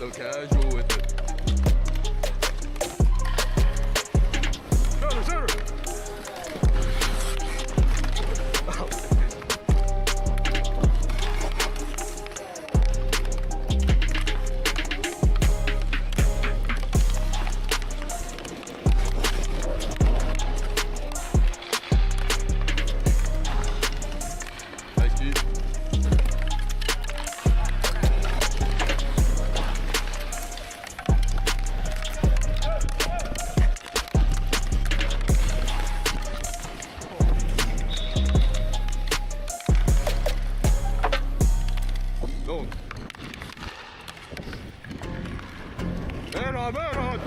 so casual with it. Center, center! I.C.E. Go. Man on, man on!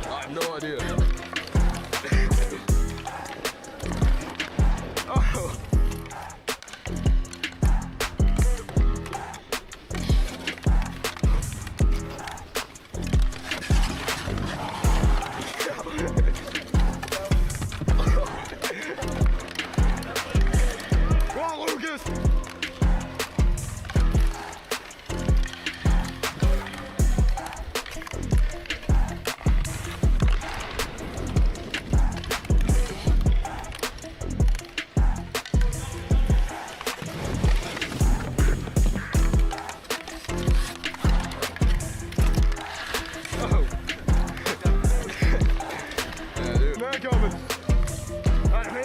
I have no idea. Oh. Come on, Lucas! Oh. Yeah, dude. Man coming. Not me.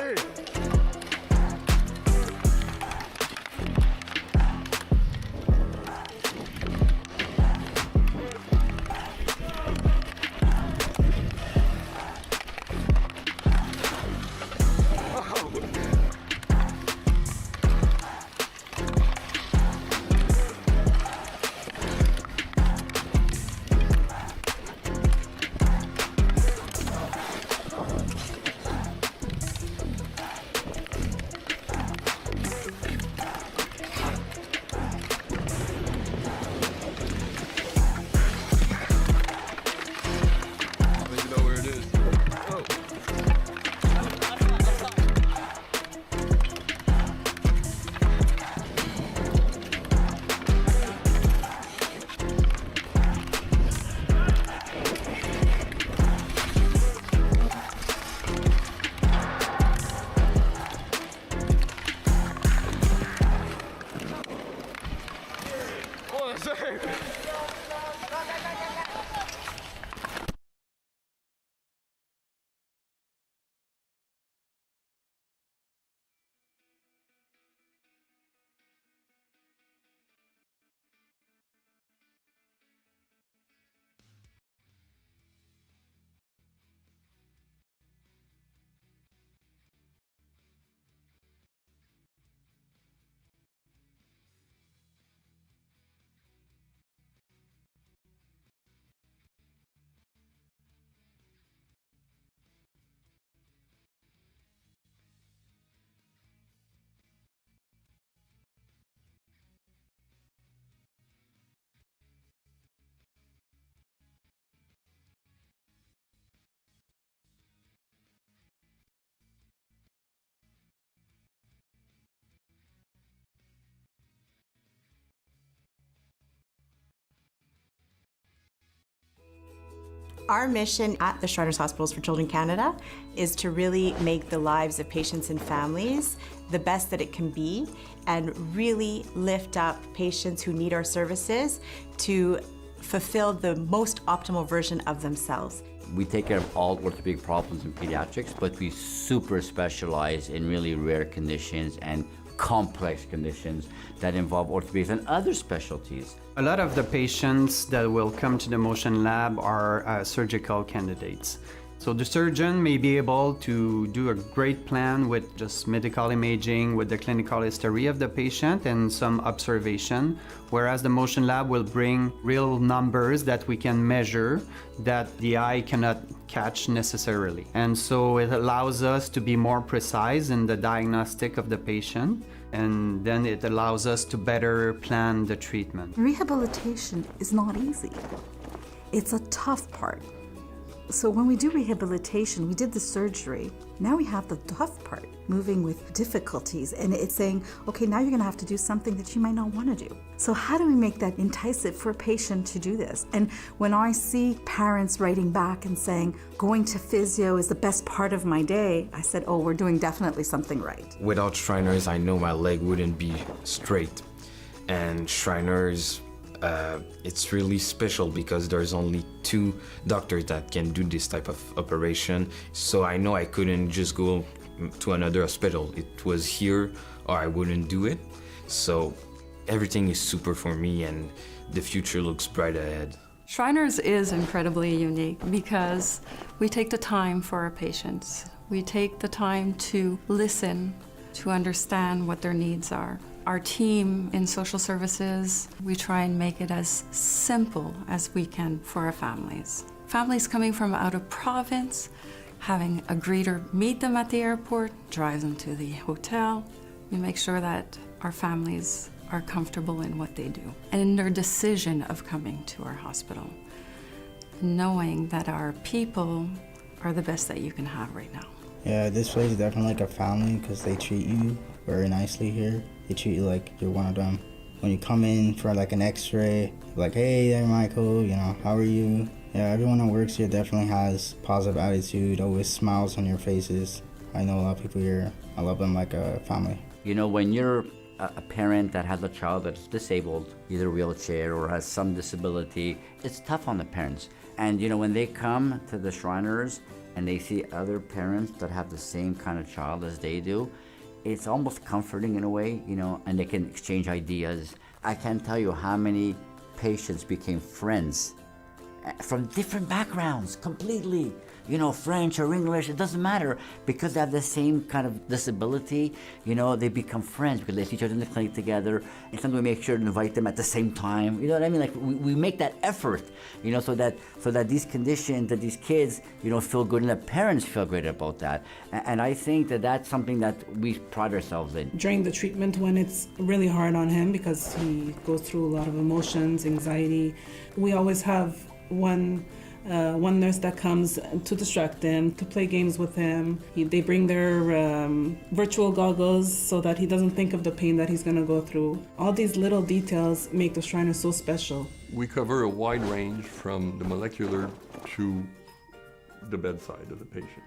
I don't even know where it is. Oh. Oh, that's it. Our mission at the Shriners Hospitals for Children Canada is to really make the lives of patients and families the best that it can be and really lift up patients who need our services to fulfill the most optimal version of themselves. We take care of all orthopedic problems in pediatrics, but we super specialize in really rare conditions and complex conditions that involve orthopedics and other specialties. A lot of the patients that will come to the motion lab are surgical candidates. So the surgeon may be able to do a great plan with just medical imaging, with the clinical history of the patient and some observation, whereas the motion lab will bring real numbers that we can measure that the eye cannot catch necessarily. And so it allows us to be more precise in the diagnostic of the patient and then it allows us to better plan the treatment. Rehabilitation is not easy. It's a tough part. So when we do rehabilitation, we did the surgery. Now we have the tough part, moving with difficulties. And it's saying, okay, now you're gonna have to do something that you might not wanna do. So how do we make that enticing for a patient to do this? And when I see parents writing back and saying, going to physio is the best part of my day, I said, oh, we're doing definitely something right. Without Shriners, I know my leg wouldn't be straight. And Shriners, it's really special because there's only 2 doctors that can do this type of operation. So I know I couldn't just go to another hospital. It was here or I wouldn't do it. So everything is super for me and the future looks bright ahead. Shriners is incredibly unique because we take the time for our patients. We take the time to listen, to understand what their needs are. Our team in social services, we try and make it as simple as we can for our families. Families coming from out of province, having a greeter meet them at the airport, drive them to the hotel. We make sure that our families are comfortable in what they do and in their decision of coming to our hospital, knowing that our people are the best that you can have right now. Yeah, this place is definitely like a family because they treat you very nicely here. They treat you like you're one of them. When you come in for like an x-ray, like, hey there Michael, you know, how are you? Yeah, everyone that works here definitely has positive attitude, always smiles on your faces. I know a lot of people here, I love them like a family. You know, when you're a parent that has a child that's disabled, either wheelchair or has some disability, it's tough on the parents. And you know, when they come to the Shriners and they see other parents that have the same kind of child as they do, it's almost comforting in a way, you know, and they can exchange ideas. I can't tell you how many patients became friends from different backgrounds, completely. You know, French or English, it doesn't matter. Because they have the same kind of disability, you know, they become friends because they see each other in the clinic together. And sometimes we make sure to invite them at the same time. You know what I mean? Like, we make that effort, you know, so that these conditions, that these kids, you know, feel good and the parents feel great about that. And I think that that's something that we pride ourselves in. During the treatment, when it's really hard on him because he goes through a lot of emotions, anxiety, we always have one nurse that comes to distract him, to play games with him. They bring their virtual goggles so that he doesn't think of the pain that he's going to go through. All these little details make the Shriners so special. We cover a wide range from the molecular to the bedside of the patient.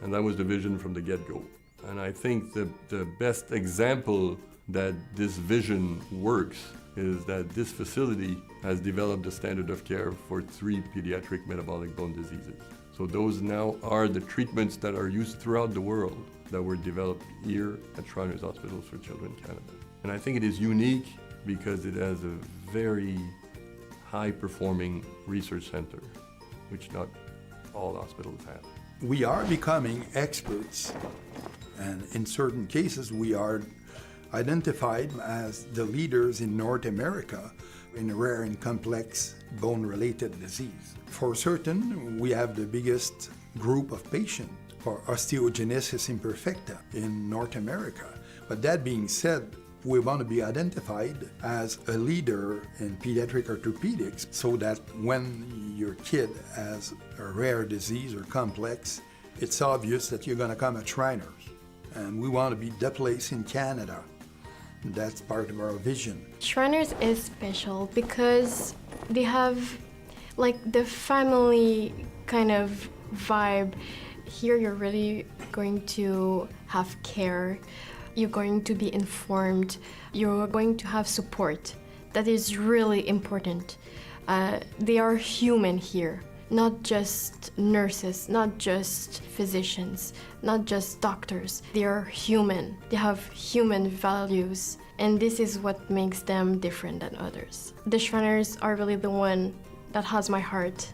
And that was the vision from the get-go. And I think the best example that this vision works is that this facility has developed a standard of care for 3 pediatric metabolic bone diseases. So those now are the treatments that are used throughout the world that were developed here at Shriners Hospitals for Children Canada. And I think it is unique because it has a very high-performing research center, which not all hospitals have. We are becoming experts, and in certain cases we are identified as the leaders in North America in rare and complex bone-related disease. For certain, we have the biggest group of patients for osteogenesis imperfecta in North America. But that being said, we want to be identified as a leader in pediatric orthopedics so that when your kid has a rare disease or complex, it's obvious that you're going to come at Shriners. And we want to be the place in Canada. That's part of our vision. Shriners is special because they have like the family kind of vibe. Here you're really going to have care, you're going to be informed, you're going to have support. That is really important. They are human here, not just nurses, not just physicians, not just doctors. They are human. They have human values, and this is what makes them different than others. The Shriners are really the one that has my heart.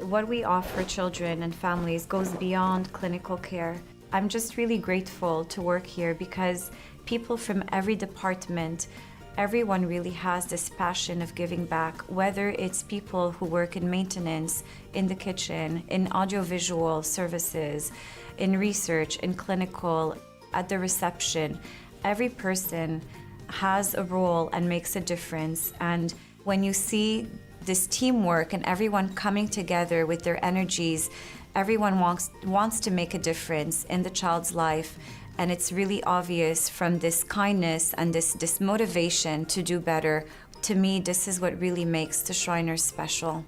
What we offer children and families goes beyond clinical care. I'm just really grateful to work here because people from every department, everyone really has this passion of giving back, whether it's people who work in maintenance, in the kitchen, in audiovisual services, in research, in clinical, at the reception. Every person has a role and makes a difference. And when you see this teamwork and everyone coming together with their energies, everyone wants to make a difference in the child's life. And it's really obvious from this kindness and this motivation to do better. To me, this is what really makes the Shriners special.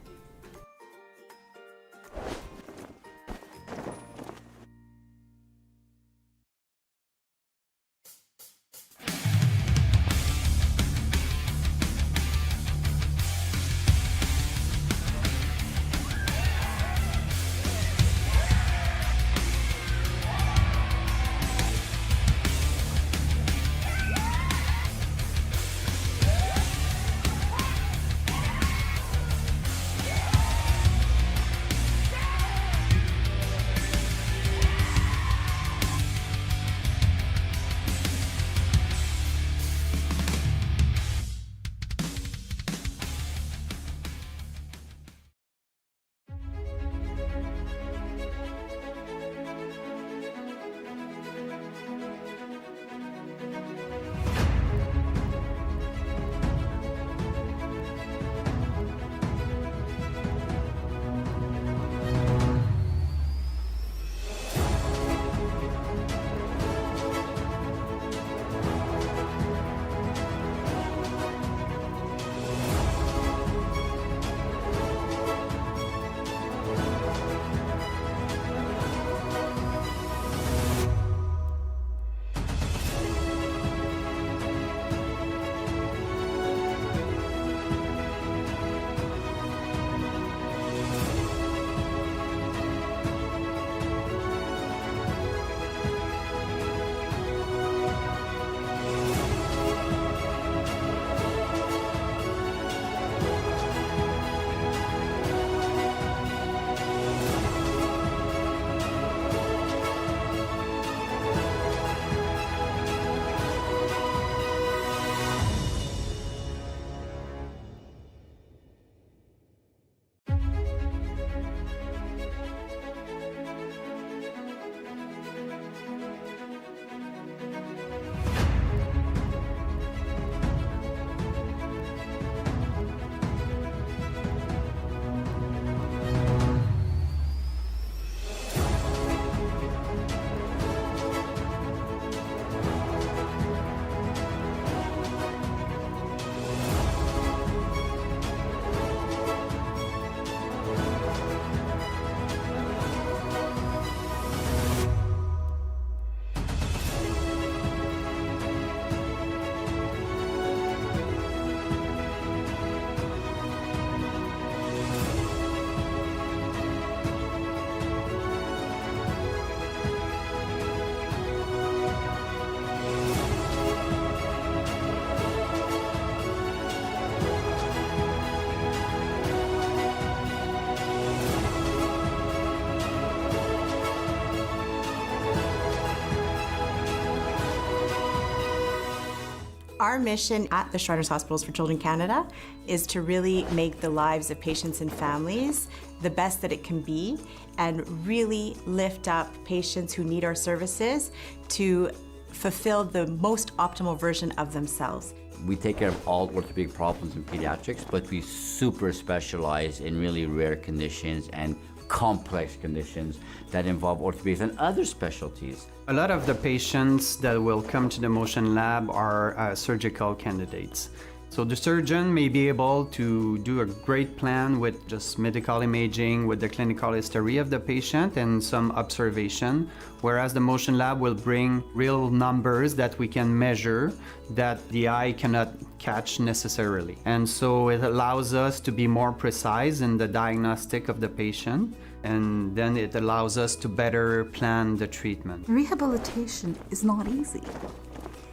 Our mission at the Shriners Hospitals for Children Canada is to really make the lives of patients and families the best that it can be and really lift up patients who need our services to fulfill the most optimal version of themselves. We take care of all orthopedic problems in pediatrics, but we super specialize in really rare conditions and complex conditions that involve orthopedics and other specialties. A lot of the patients that will come to the motion lab are surgical candidates. So the surgeon may be able to do a great plan with just medical imaging, with the clinical history of the patient and some observation, whereas the motion lab will bring real numbers that we can measure that the eye cannot catch necessarily. And so it allows us to be more precise in the diagnostic of the patient, and then it allows us to better plan the treatment. Rehabilitation is not easy.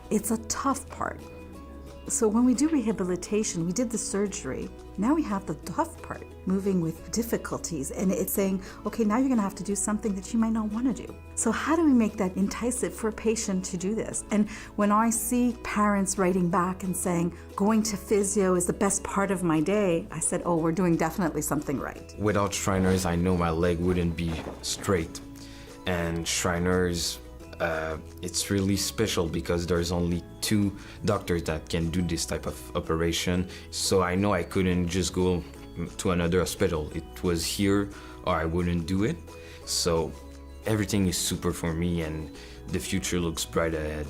It's a tough part. So when we do rehabilitation, we did the surgery. Now we have the tough part, moving with difficulties, and it's saying, okay, now you're gonna have to do something that you might not wanna do. So how do we make that enticing for a patient to do this? And when I see parents writing back and saying, going to physio is the best part of my day, I said, oh, we're doing definitely something right. Without Shriners, I know my leg wouldn't be straight. And Shriners, it's really special because there's only 2 doctors that can do this type of operation. So I know I couldn't just go to another hospital. It was here or I wouldn't do it. So everything is super for me and the future looks bright ahead.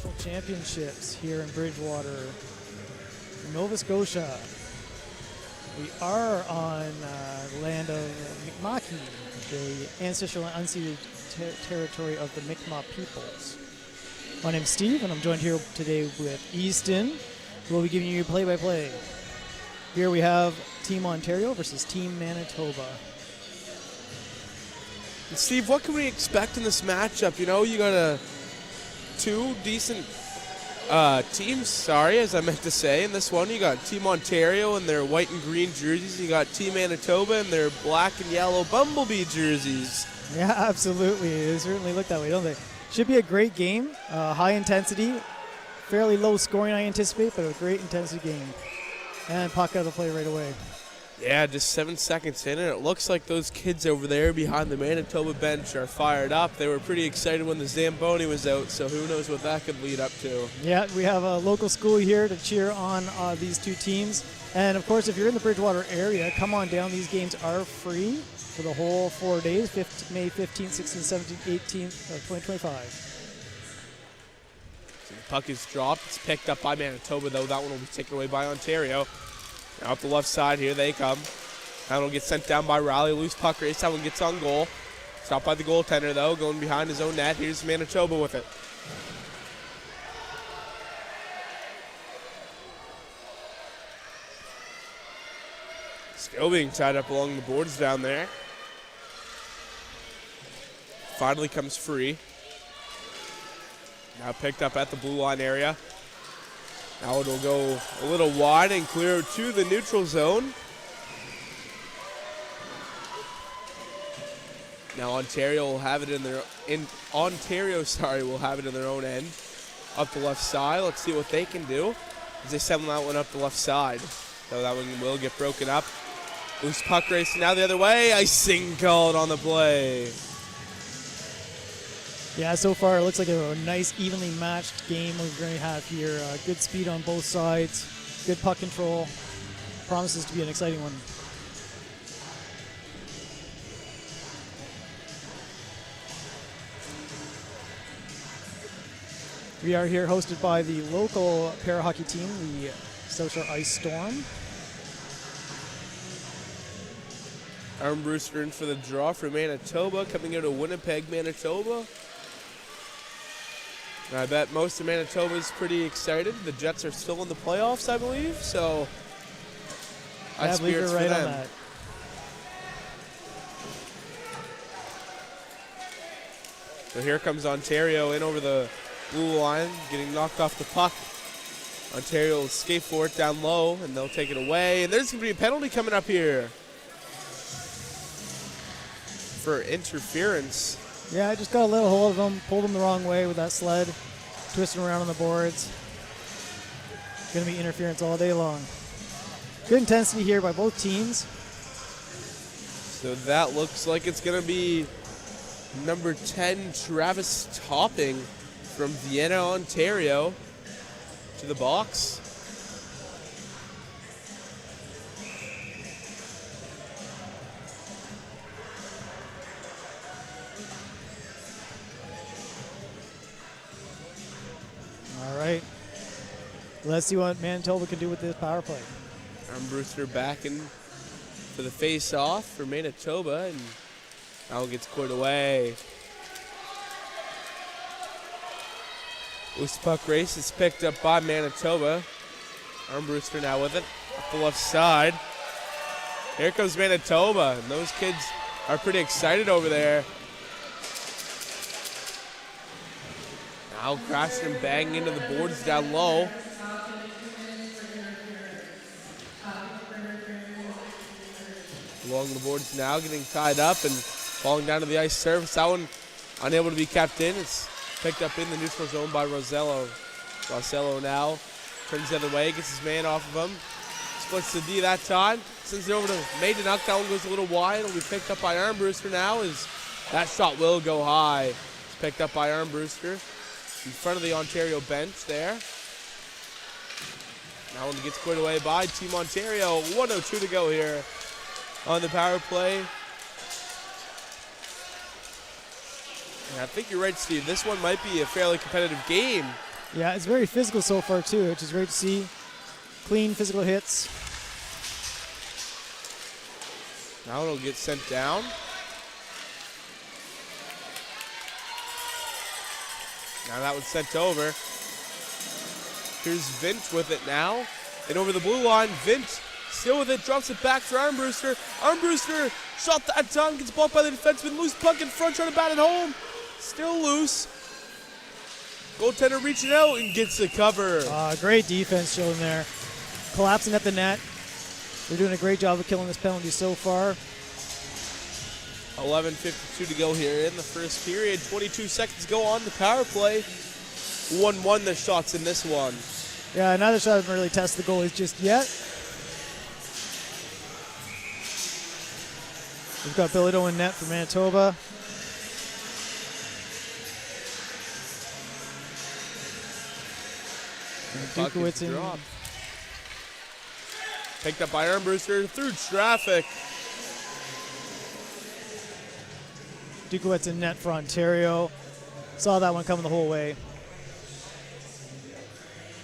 National Championships here in Bridgewater, Nova Scotia. We are on the land of Mi'kma'ki, the ancestral and unceded territory of the Mi'kmaq peoples. My name's Steve, and I'm joined here today with Easton, who will be giving you play-by-play. Here we have Team Ontario versus Team Manitoba. And Steve, what can we expect in this matchup? You know, you got two decent teams, as I meant to say. In this one, you got Team Ontario in their white and green jerseys. You got Team Manitoba in their black and yellow Bumblebee jerseys. Yeah, absolutely. They certainly look that way, don't they? Should be a great game. High intensity, fairly low scoring, I anticipate, but a great intensity game. And puck out of the play right away. Yeah, just 7 seconds in, and it looks like those kids over there behind the Manitoba bench are fired up. They were pretty excited when the Zamboni was out, so who knows what that could lead up to. Yeah, we have a local school here to cheer on these two teams. And, of course, if you're in the Bridgewater area, come on down. These games are free for the whole 4 days, May 15th, 16th, 17th, 18th of 2025. So the puck is dropped. It's picked up by Manitoba, though. That one will be taken away by Ontario. Out the left side, here they come. That one will get sent down by Riley. Loose puck race. That one gets on goal. Stopped by the goaltender, though, going behind his own net. Here's Manitoba with it. Still being tied up along the boards down there. Finally comes free. Now picked up at the blue line area. Now it'll go a little wide and clear to the neutral zone. Now Ontario will have it in their will have it in their own end. Up the left side. Let's see what they can do as they send that one up the left side. So that one will get broken up. Loose puck race now the other way. Icing called on the play. Yeah, so far it looks like a nice, evenly matched game we're going to have here. Good speed on both sides, good puck control. Promises to be an exciting one. We are here hosted by the local para hockey team, the South Shore Ice Storm. Armbruster in for the draw for Manitoba, coming out of Winnipeg, Manitoba. And I bet most of Manitoba is pretty excited. The Jets are still in the playoffs, I believe, so I believe you're right on that. So here comes Ontario in over the blue line, getting knocked off the puck. Ontario will skate for it down low, and they'll take it away. And there's going to be a penalty coming up here for interference. Yeah, I just got a little hold of him, pulled him the wrong way with that sled, twisting around on the boards. Going to be interference all day long. Good intensity here by both teams. So that looks like it's going to be number 10, Travis Topping from Vienna, Ontario, to the box. All right. Let's see what Manitoba can do with this power play. Armbruster back in for the face-off for Manitoba, and now gets cleared away. Loose puck race is picked up by Manitoba. Armbruster now with it, up the left side. Here comes Manitoba, and those kids are pretty excited over there. Now crashing and banging into the boards down low. Along the boards now, getting tied up and falling down to the ice surface. That one unable to be kept in. It's picked up in the neutral zone by Rosello. Rosello now turns the other way, gets his man off of him. Splits the D that time. Sends it over to Maidenuk. That one goes a little wide. It'll be picked up by Armbruster now as that shot will go high. It's picked up by Armbruster in front of the Ontario bench there. Now one gets cleared away by Team Ontario. 1:02 to go here on the power play. And I think you're right, Steve. This one might be a fairly competitive game. Yeah, it's very physical so far, too, which is great to see. Clean physical hits. Now it'll get sent down. Now that one's sent over. Here's Vint with it now. And over the blue line, Vint still with it, drops it back for Armbruster. Armbruster, shot that time, gets blocked by the defenseman. Loose puck in front, trying to bat it home. Still loose. Goaltender reaching out and gets the cover. Great defense showing there. Collapsing at the net. They're doing a great job of killing this penalty so far. 11:52 to go here in the first period. 22 seconds go on the power play. 1-1 the shots in this one. Yeah, neither side hasn't really tested the goalies just yet. We've got Billito in net for Manitoba. And Dukowitz in. Picked up by Armbruster through traffic. Dukowitz in net for Ontario. Saw that one coming the whole way.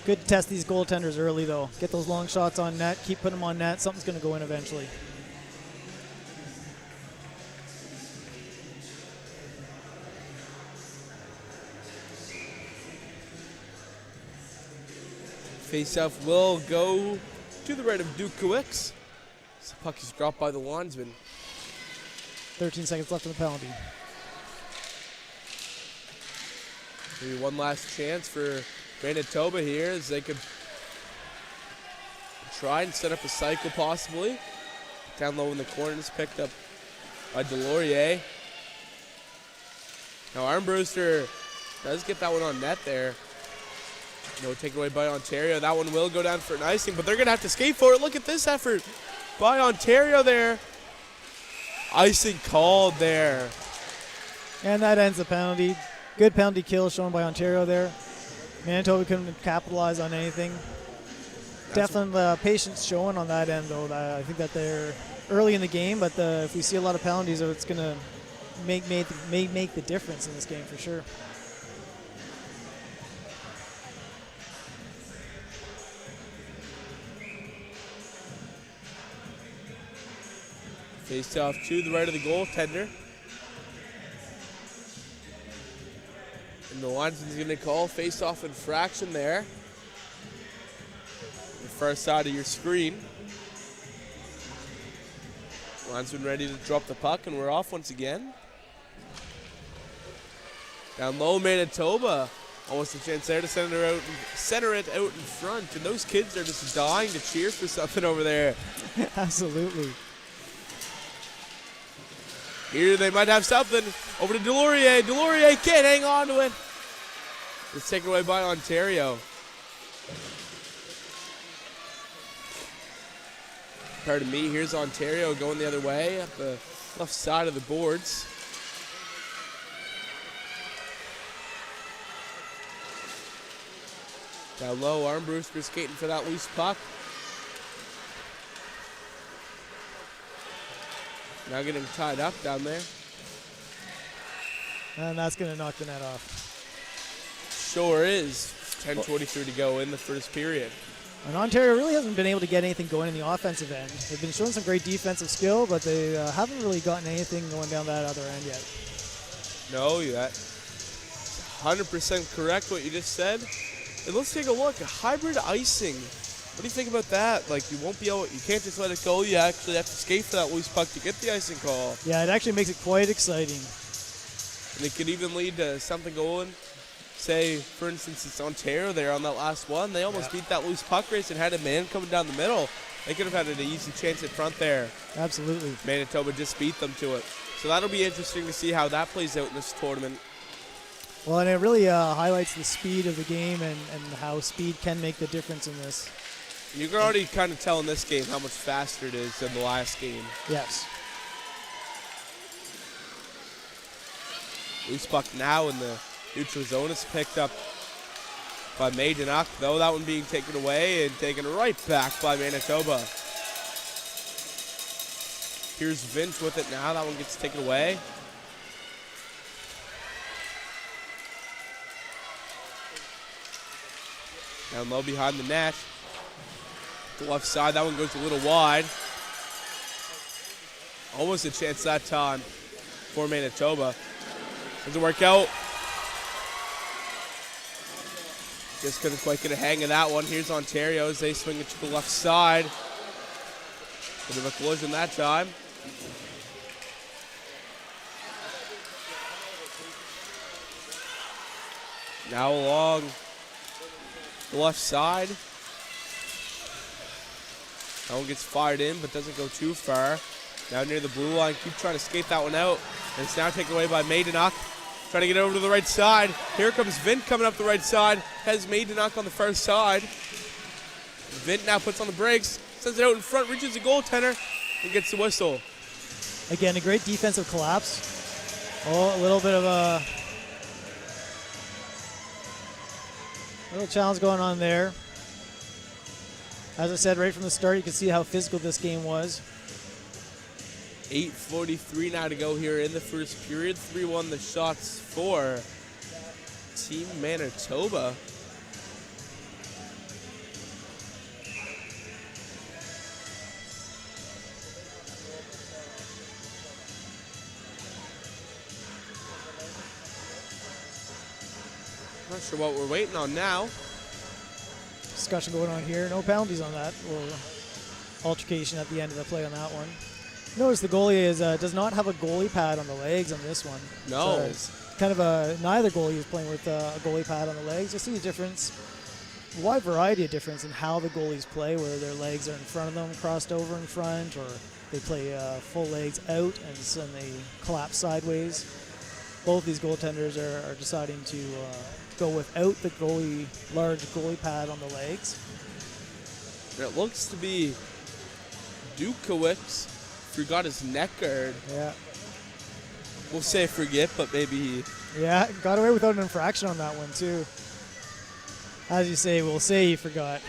Good to test these goaltenders early, though. Get those long shots on net. Keep putting them on net. Something's going to go in eventually. Face-off will go to the right of Dukowitz. The puck is dropped by the linesman. 13 seconds left in the penalty. Maybe one last chance for Manitoba here as they could try and set up a cycle possibly. Down low in the corners, picked up by Delorier. Now Armbruster does get that one on net there. No taken away by Ontario. That one will go down for an icing, but they're going to have to skate for it. Look at this effort by Ontario there. Icing called there. And that ends the penalty. Good penalty kill shown by Ontario there. Manitoba couldn't capitalize on anything. Definitely patience showing on that end, though. I think that they're early in the game, but if we see a lot of penalties, it's going to make the difference in this game for sure. Face off to the right of the goaltender. And the linesman's going to call face-off infraction there. The far side of your screen. Linesman ready to drop the puck, and we're off once again. Down low, Manitoba. Almost a chance there to center it out in front. And those kids are just dying to cheer for something over there. Absolutely. Here they might have something. Over to Delorier. Delorier can't hang on to it. It's taken away by Ontario. Pardon me, here's Ontario going the other way up the left side of the boards. Down low, Armbruster skating for that loose puck. Now getting tied up down there. And that's going to knock the net off. Sure is. 10:23 to go in the first period. And Ontario really hasn't been able to get anything going in the offensive end. They've been showing some great defensive skill, but they haven't really gotten anything going down that other end yet. No, that's 100% correct what you just said. And let's take a look. Hybrid icing. What do you think about that? Like, you can't just let it go. You actually have to skate for that loose puck to get the icing call. Yeah, it actually makes it quite exciting. And it could even lead to something going. Say, for instance, it's Ontario there on that last one. They almost beat that loose puck race and had a man coming down the middle. They could have had an easy chance at front there. Absolutely. Manitoba just beat them to it. So that'll be interesting to see how that plays out in this tournament. Well, and it really highlights the speed of the game and how speed can make the difference in this. You can already kind of tell in this game how much faster it is than the last game. Yes. Loose puck now in the neutral zone is picked up by Maidenach, though that one being taken away and taken right back by Manitoba. Here's Vint with it now. That one gets taken away. Down low behind the net. The left side, that one goes a little wide. Almost a chance that time for Manitoba. Doesn't work out. Just couldn't quite get a hang of that one. Here's Ontario as they swing it to the left side. Bit of a collision that time. Now along the left side. That one gets fired in, but doesn't go too far. Now near the blue line, keep trying to skate that one out. And it's now taken away by Maidenach. Trying to get over to the right side. Here comes Vint coming up the right side. Has Maidenach on the far side. Vint now puts on the brakes. Sends it out in front, reaches the goaltender, and gets the whistle. Again, a great defensive collapse. Oh, a little bit of a little challenge going on there. As I said right from the start, you can see how physical this game was. 8:43 now to go here in the first period. 3-1 the shots for Team Manitoba. Not sure what we're waiting on now. Discussion going on here. No penalties on that. Or altercation at the end of the play on that one. Notice the goalie does not have a goalie pad on the legs on this one. No. So it's kind of neither goalie is playing with a goalie pad on the legs. You see a difference, a wide variety of difference in how the goalies play, whether their legs are in front of them, crossed over in front, or they play full legs out and then they collapse sideways. Both these goaltenders are deciding to go without the large goalie pad on the legs. And it looks to be Dukowicz forgot his neck guard. Yeah. We'll say forget, but maybe he... Yeah, got away without an infraction on that one, too. As you say, we'll say he forgot.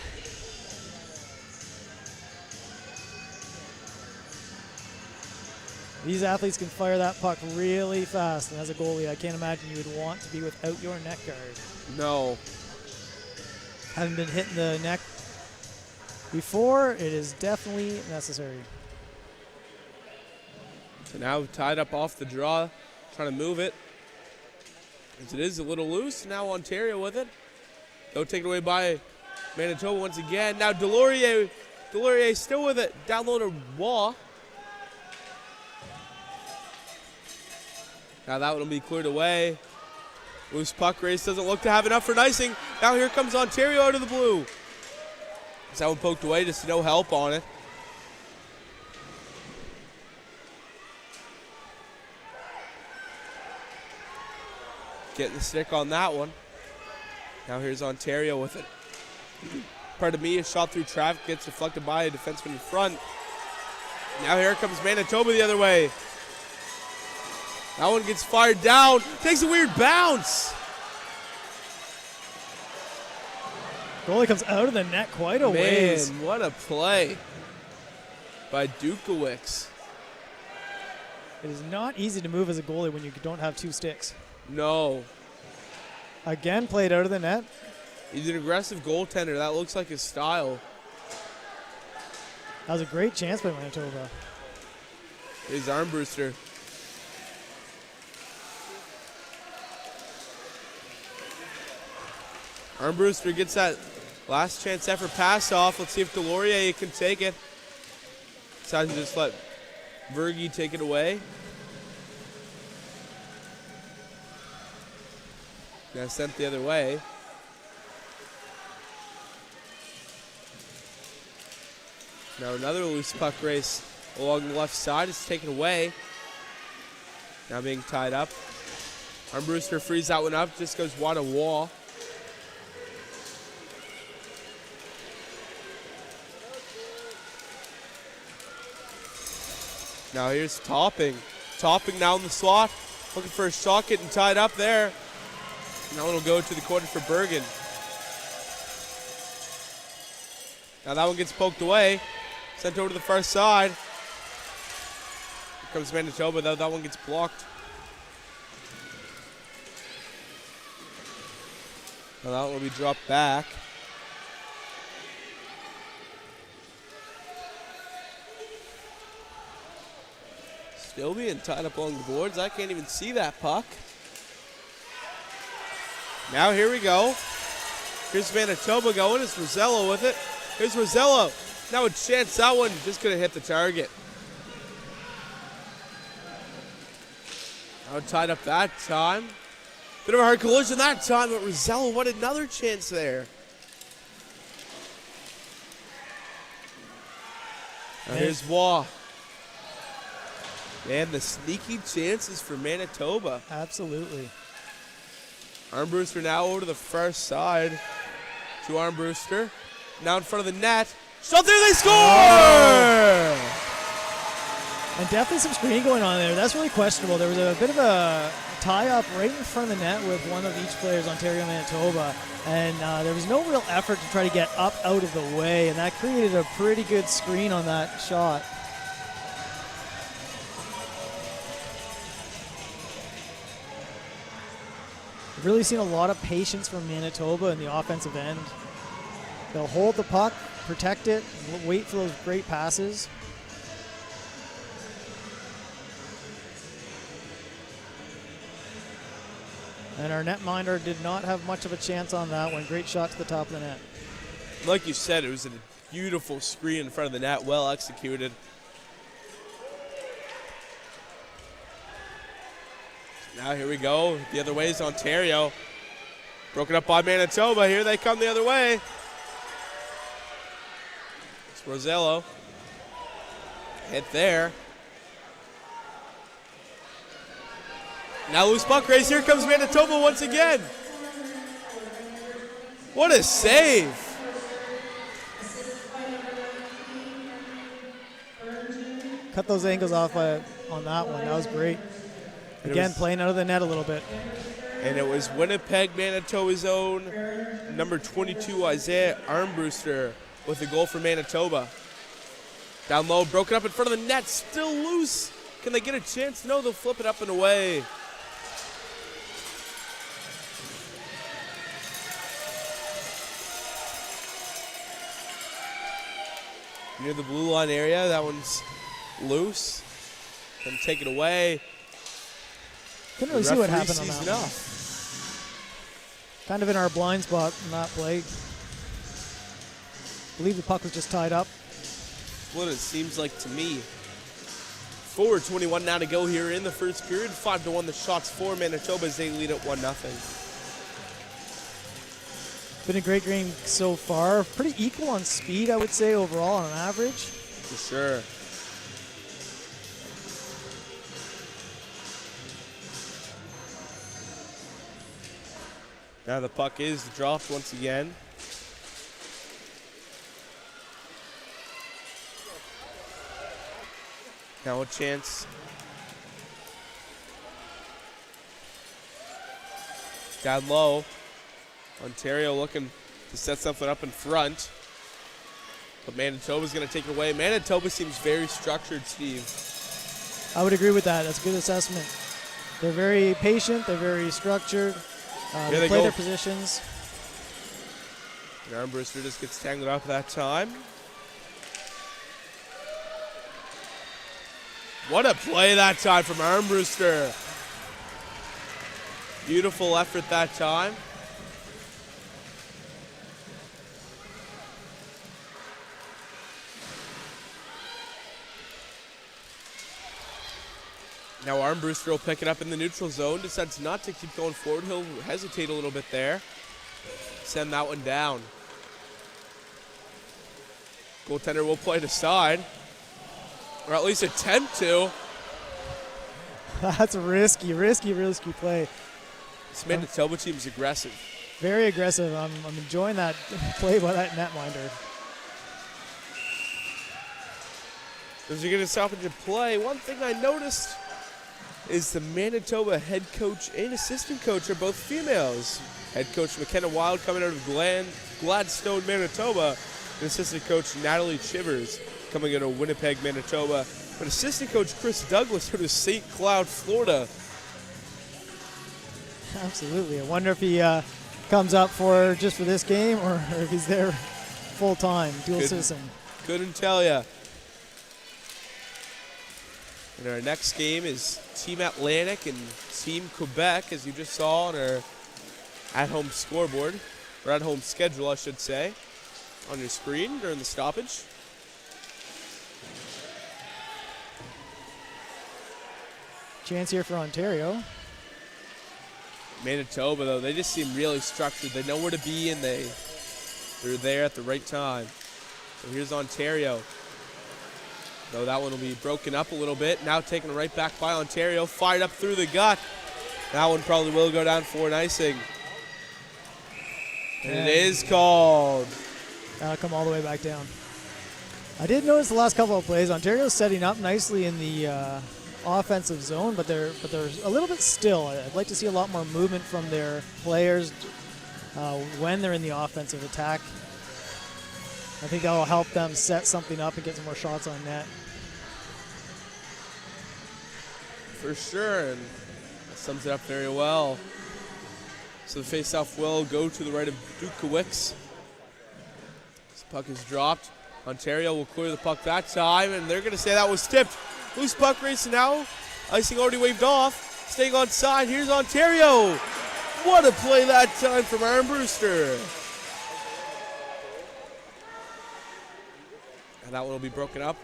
These athletes can fire that puck really fast, and as a goalie, I can't imagine you would want to be without your neck guard. No. Having been hit in the neck before, it is definitely necessary. So now tied up off the draw, trying to move it. As it is a little loose. Now Ontario with it. Though taken away by Manitoba once again. Now Delorier still with it. Down low to Waugh. Now that one will be cleared away. Loose puck race doesn't look to have enough for icing. Now here comes Ontario out of the blue. That one poked away, just no help on it. Getting the stick on that one. Now here's Ontario with it. Pardon me, a shot through traffic gets deflected by a defenseman in front. Now here comes Manitoba the other way. That one gets fired down. Takes a weird bounce. Goalie comes out of the net quite a ways. Man, what a play by Dukowicz. It is not easy to move as a goalie when you don't have two sticks. No. Again, played out of the net. He's an aggressive goaltender. That looks like his style. That was a great chance by Manitoba. His Armbruster. Armbruster gets that last chance effort pass off. Let's see if Delorier can take it. Decides to just let Vergy take it away. Now sent the other way. Now another loose puck race along the left side. It's taken away. Now being tied up. Armbruster frees that one up. Just goes wide of wall. Now here's Topping. Topping now in the slot. Looking for a shot, getting tied up there. Now it'll go to the corner for Bergen. Now that one gets poked away. Sent over to the far side. Here comes Manitoba, though. That one gets blocked. Now that one will be dropped back. Still being tied up along the boards. I can't even see that puck. Now here we go. Here's Manitoba going. It's Rosello with it. Here's Rosello. Now a chance. That one just couldn't hit the target. Now tied up that time. Bit of a hard collision that time, but Rosello, what another chance there. Now here's Waugh. Man, the sneaky chances for Manitoba. Absolutely. Armbruster now over to the far side. To Armbruster. Now in front of the net. Shot there, they score! And definitely some screening going on there. That's really questionable. There was a bit of a tie-up right in front of the net with one of each players, Ontario and Manitoba. And there was no real effort to try to get up out of the way. And that created a pretty good screen on that shot. I've really seen a lot of patience from Manitoba in the offensive end. They'll hold the puck, protect it, wait for those great passes. And our netminder did not have much of a chance on that one. Great shot to the top of the net. Like you said, it was a beautiful screen in front of the net, well executed. Now here we go. The other way is Ontario. Broken up by Manitoba. Here they come the other way. It's Rosello. Hit there. Now loose puck race. Here comes Manitoba once again. What a save. Cut those angles off on that one. That was great. Again, playing out of the net a little bit. And it was Winnipeg, Manitoba's own number 22, Isaiah Armbruster, with the goal for Manitoba. Down low, broken up in front of the net, still loose. Can they get a chance? No, they'll flip it up and away. Near the blue line area, that one's loose. Couldn't take it away. Couldn't really The see what referee happened on sees that one. enough. Kind of in our blind spot in that play. I believe the puck was just tied up. What it seems like to me. 4:21 now to go here in the first period. 5-1 the shots for Manitoba as they lead at 1-0. Been a great game so far. Pretty equal on speed, I would say, overall on average. For sure. Now the puck is dropped once again. Now a chance. Down low. Ontario looking to set something up in front. But Manitoba's going to take it away. Manitoba seems very structured, Steve. I would agree with that. That's a good assessment. They're very patient. They're very structured. They play their positions. And Armbruster just gets tangled up that time. What a play that time from Armbruster. Beautiful effort that time. Now Armbruster will pick it up in the neutral zone. Decides not to keep going forward. He'll hesitate a little bit there. Send that one down. Goaltender will play it aside. Or at least attempt to. That's a risky play. This Manitoba team's aggressive. Very aggressive. I'm enjoying that play by that netminder. As you get a stoppage of play, one thing I noticed is the Manitoba head coach and assistant coach are both females. Head coach McKenna Wild coming out of Gladstone, Manitoba, and assistant coach Natalie Chivers coming out of Winnipeg, Manitoba. But assistant coach Chris Douglas out of St. Cloud, Florida. Absolutely. I wonder if he comes up just for this game or if he's there full time, dual citizen. Couldn't tell ya. And our next game is Team Atlantic and Team Quebec, as you just saw on our at-home scoreboard, or at-home schedule, I should say, on your screen during the stoppage. Chance here for Ontario. Manitoba, though, they just seem really structured. They know where to be, and they're there at the right time. So here's Ontario. Though that one will be broken up a little bit. Now taken right back by Ontario. Fired up through the gut. That one probably will go down for an icing. And it is called. That'll come all the way back down. I did notice the last couple of plays, Ontario's setting up nicely in the offensive zone, but they're a little bit still. I'd like to see a lot more movement from their players when they're in the offensive attack. I think that will help them set something up and get some more shots on net. For sure, and that sums it up very well. So the face-off will go to the right of Dukowicz. This puck is dropped. Ontario will clear the puck that time, and they're going to say that was tipped. Loose puck racing now. Icing already waved off. Staying on side. Here's Ontario. What a play that time from Armbruster. And that one will be broken up.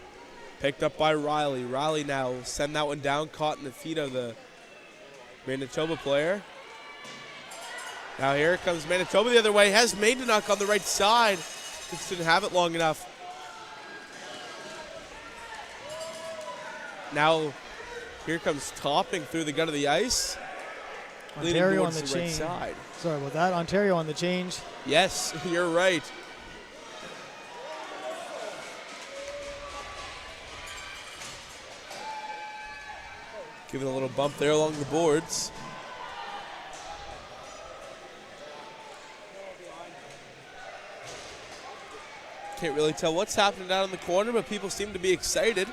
Picked up by Riley. Riley now will send that one down. Caught in the feet of the Manitoba player. Now here comes Manitoba the other way. Has Maidenock on the right side. Just didn't have it long enough. Now here comes Topping through the gut of the ice. Ontario on the right change. side. Sorry about that. Ontario on the change. Yes, you're right. Giving a little bump there along the boards. Can't really tell what's happening down in the corner, but people seem to be excited.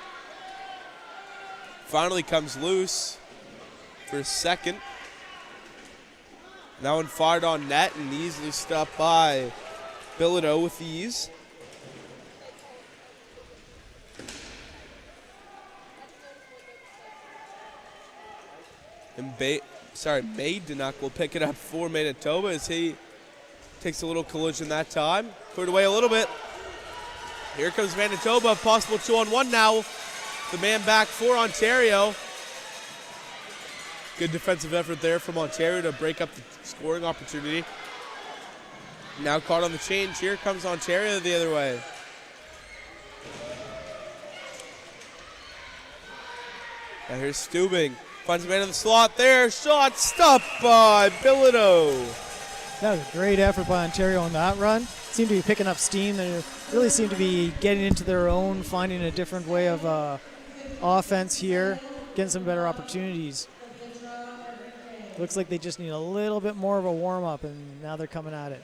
Finally comes loose for a second. That one fired on net and easily stopped by Bilodeau with ease. Maidenuk will pick it up for Manitoba as he takes a little collision that time. Cleared away a little bit. Here comes Manitoba, possible 2-on-1 now. The man back for Ontario. Good defensive effort there from Ontario to break up the scoring opportunity. Now caught on the change. Here comes Ontario the other way. Now here's Stubing. Finds a man in the slot there. Shot stopped by Bilodeau. That was a great effort by Ontario on that run. Seemed to be picking up steam. They really seem to be getting into their own, finding a different way of offense here, getting some better opportunities. Looks like they just need a little bit more of a warm-up, and now they're coming at it.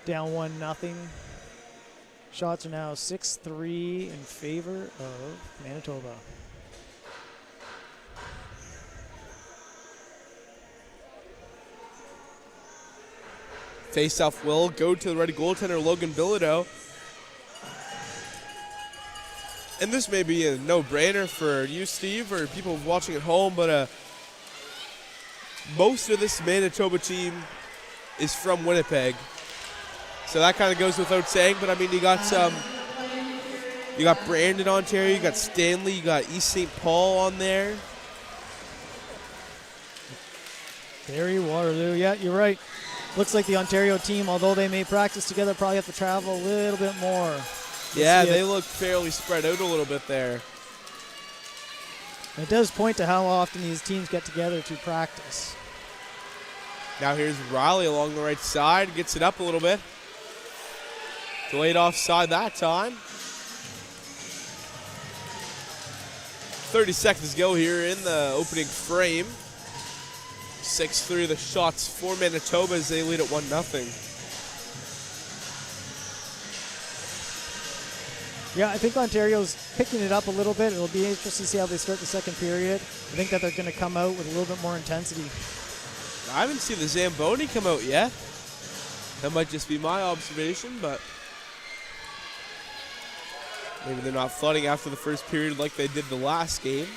Down 1-0. Shots are now 6-3 in favor of Manitoba. Face-off will go to the ready goaltender, Logan Bilodeau. And this may be a no-brainer for you, Steve, or people watching at home, but most of this Manitoba team is from Winnipeg. So that kind of goes without saying, but I mean, you got Brandon, Ontario, you got Stanley, you got East St. Paul on there. Barrie, Waterloo, yeah, you're right. Looks like the Ontario team, although they may practice together, probably have to travel a little bit more. Yeah, they look fairly spread out a little bit there. It does point to how often these teams get together to practice. Now here's Riley along the right side, gets it up a little bit. Delayed offside that time. 30 seconds to go here in the opening frame. 6-3 the shots for Manitoba as they lead at 1-0. Yeah, I think Ontario's picking it up a little bit. It'll be interesting to see how they start the second period. I think that they're going to come out with a little bit more intensity. I haven't seen the Zamboni come out yet. That might just be my observation, but maybe they're not flooding after the first period like they did the last game.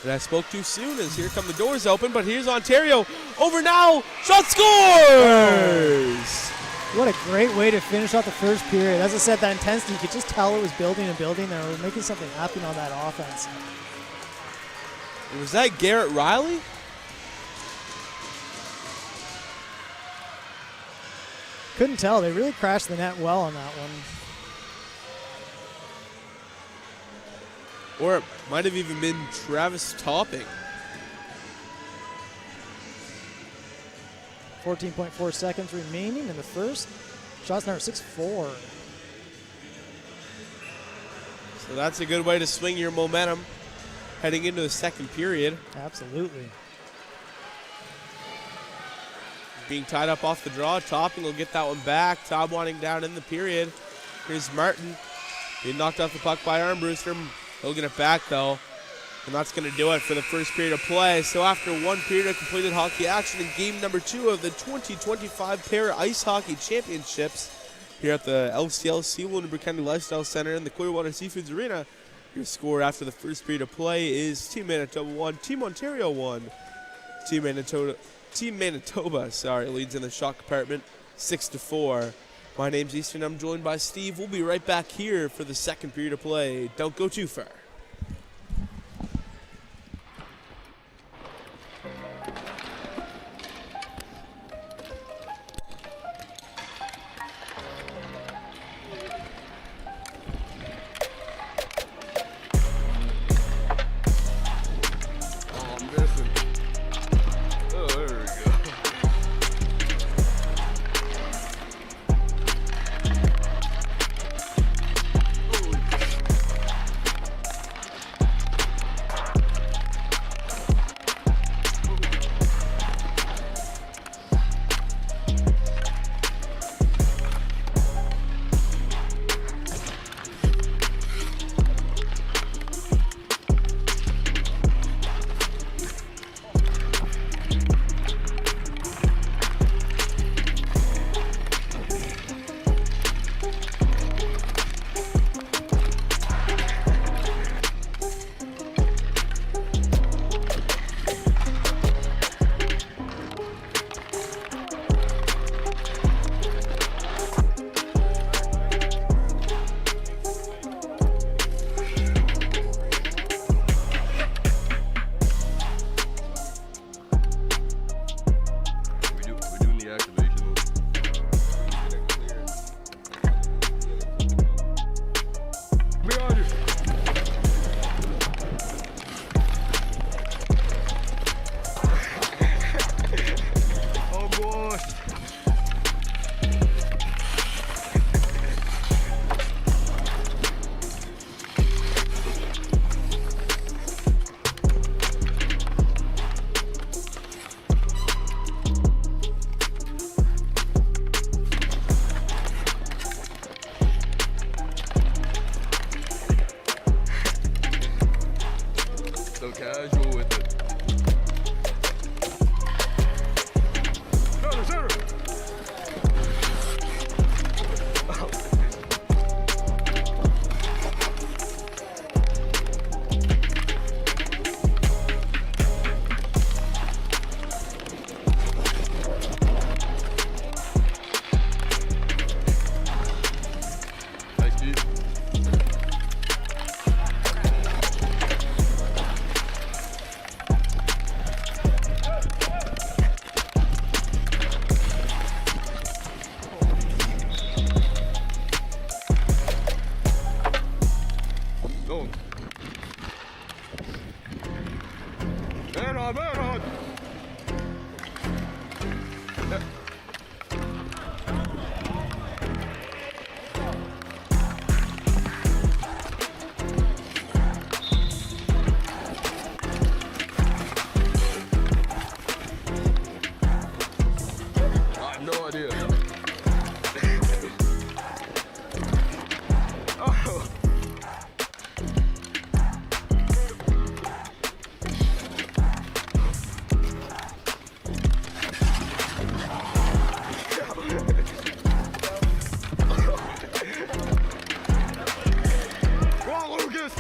And I spoke too soon as here come the doors open, but here's Ontario. Over now, shot scores! What a great way to finish out the first period. As I said, that intensity, you could just tell it was building and building. They were making something happen on that offense. Was that Garrett Riley? Couldn't tell. They really crashed the net well on that one. Or it might have even been Travis Topping. 14.4 seconds remaining in the first. Shots number 6-4. So that's a good way to swing your momentum heading into the second period. Absolutely. Being tied up off the draw, Topping will get that one back. Todd winding down in the period. Here's Martin being knocked off the puck by Armbruster. He'll get it back though. And that's going to do it for the first period of play. So after one period of completed hockey action in game number 2 of the 2025 Para Ice Hockey Championships here at the LCLC Lunenburg County Lifestyle Center in the Clearwater Seafoods Arena, your score after the first period of play is Team Manitoba 1, Team Ontario 1. Team Manitoba leads in the shot compartment 6-4. My name's Easton. I'm joined by Steve. We'll be right back here for the second period of play. Don't go too far. I have no idea. Come on, Lucas!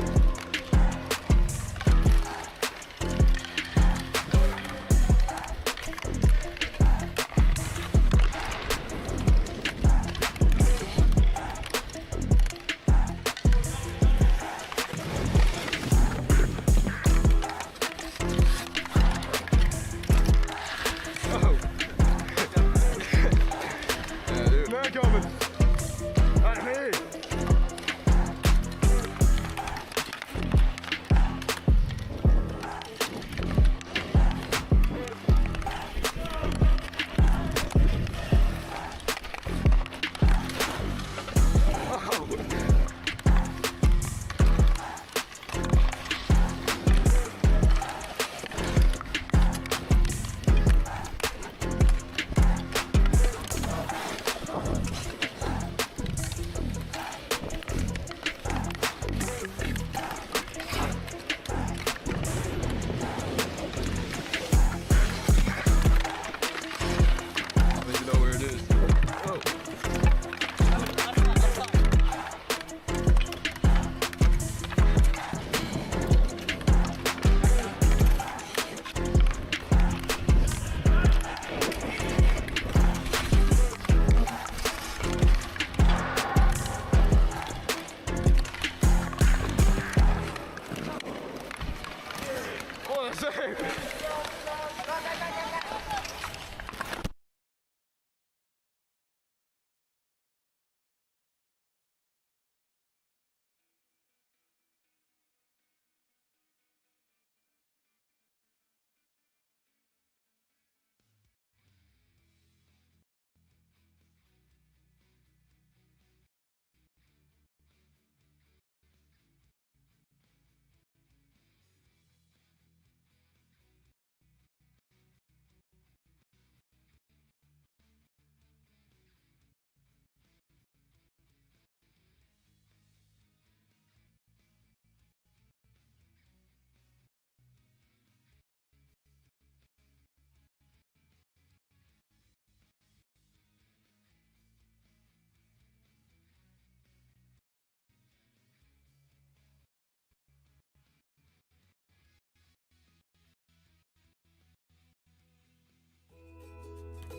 Yeah, dude. Man coming. At me. I think you know where it is. Oh. Oh, that's it.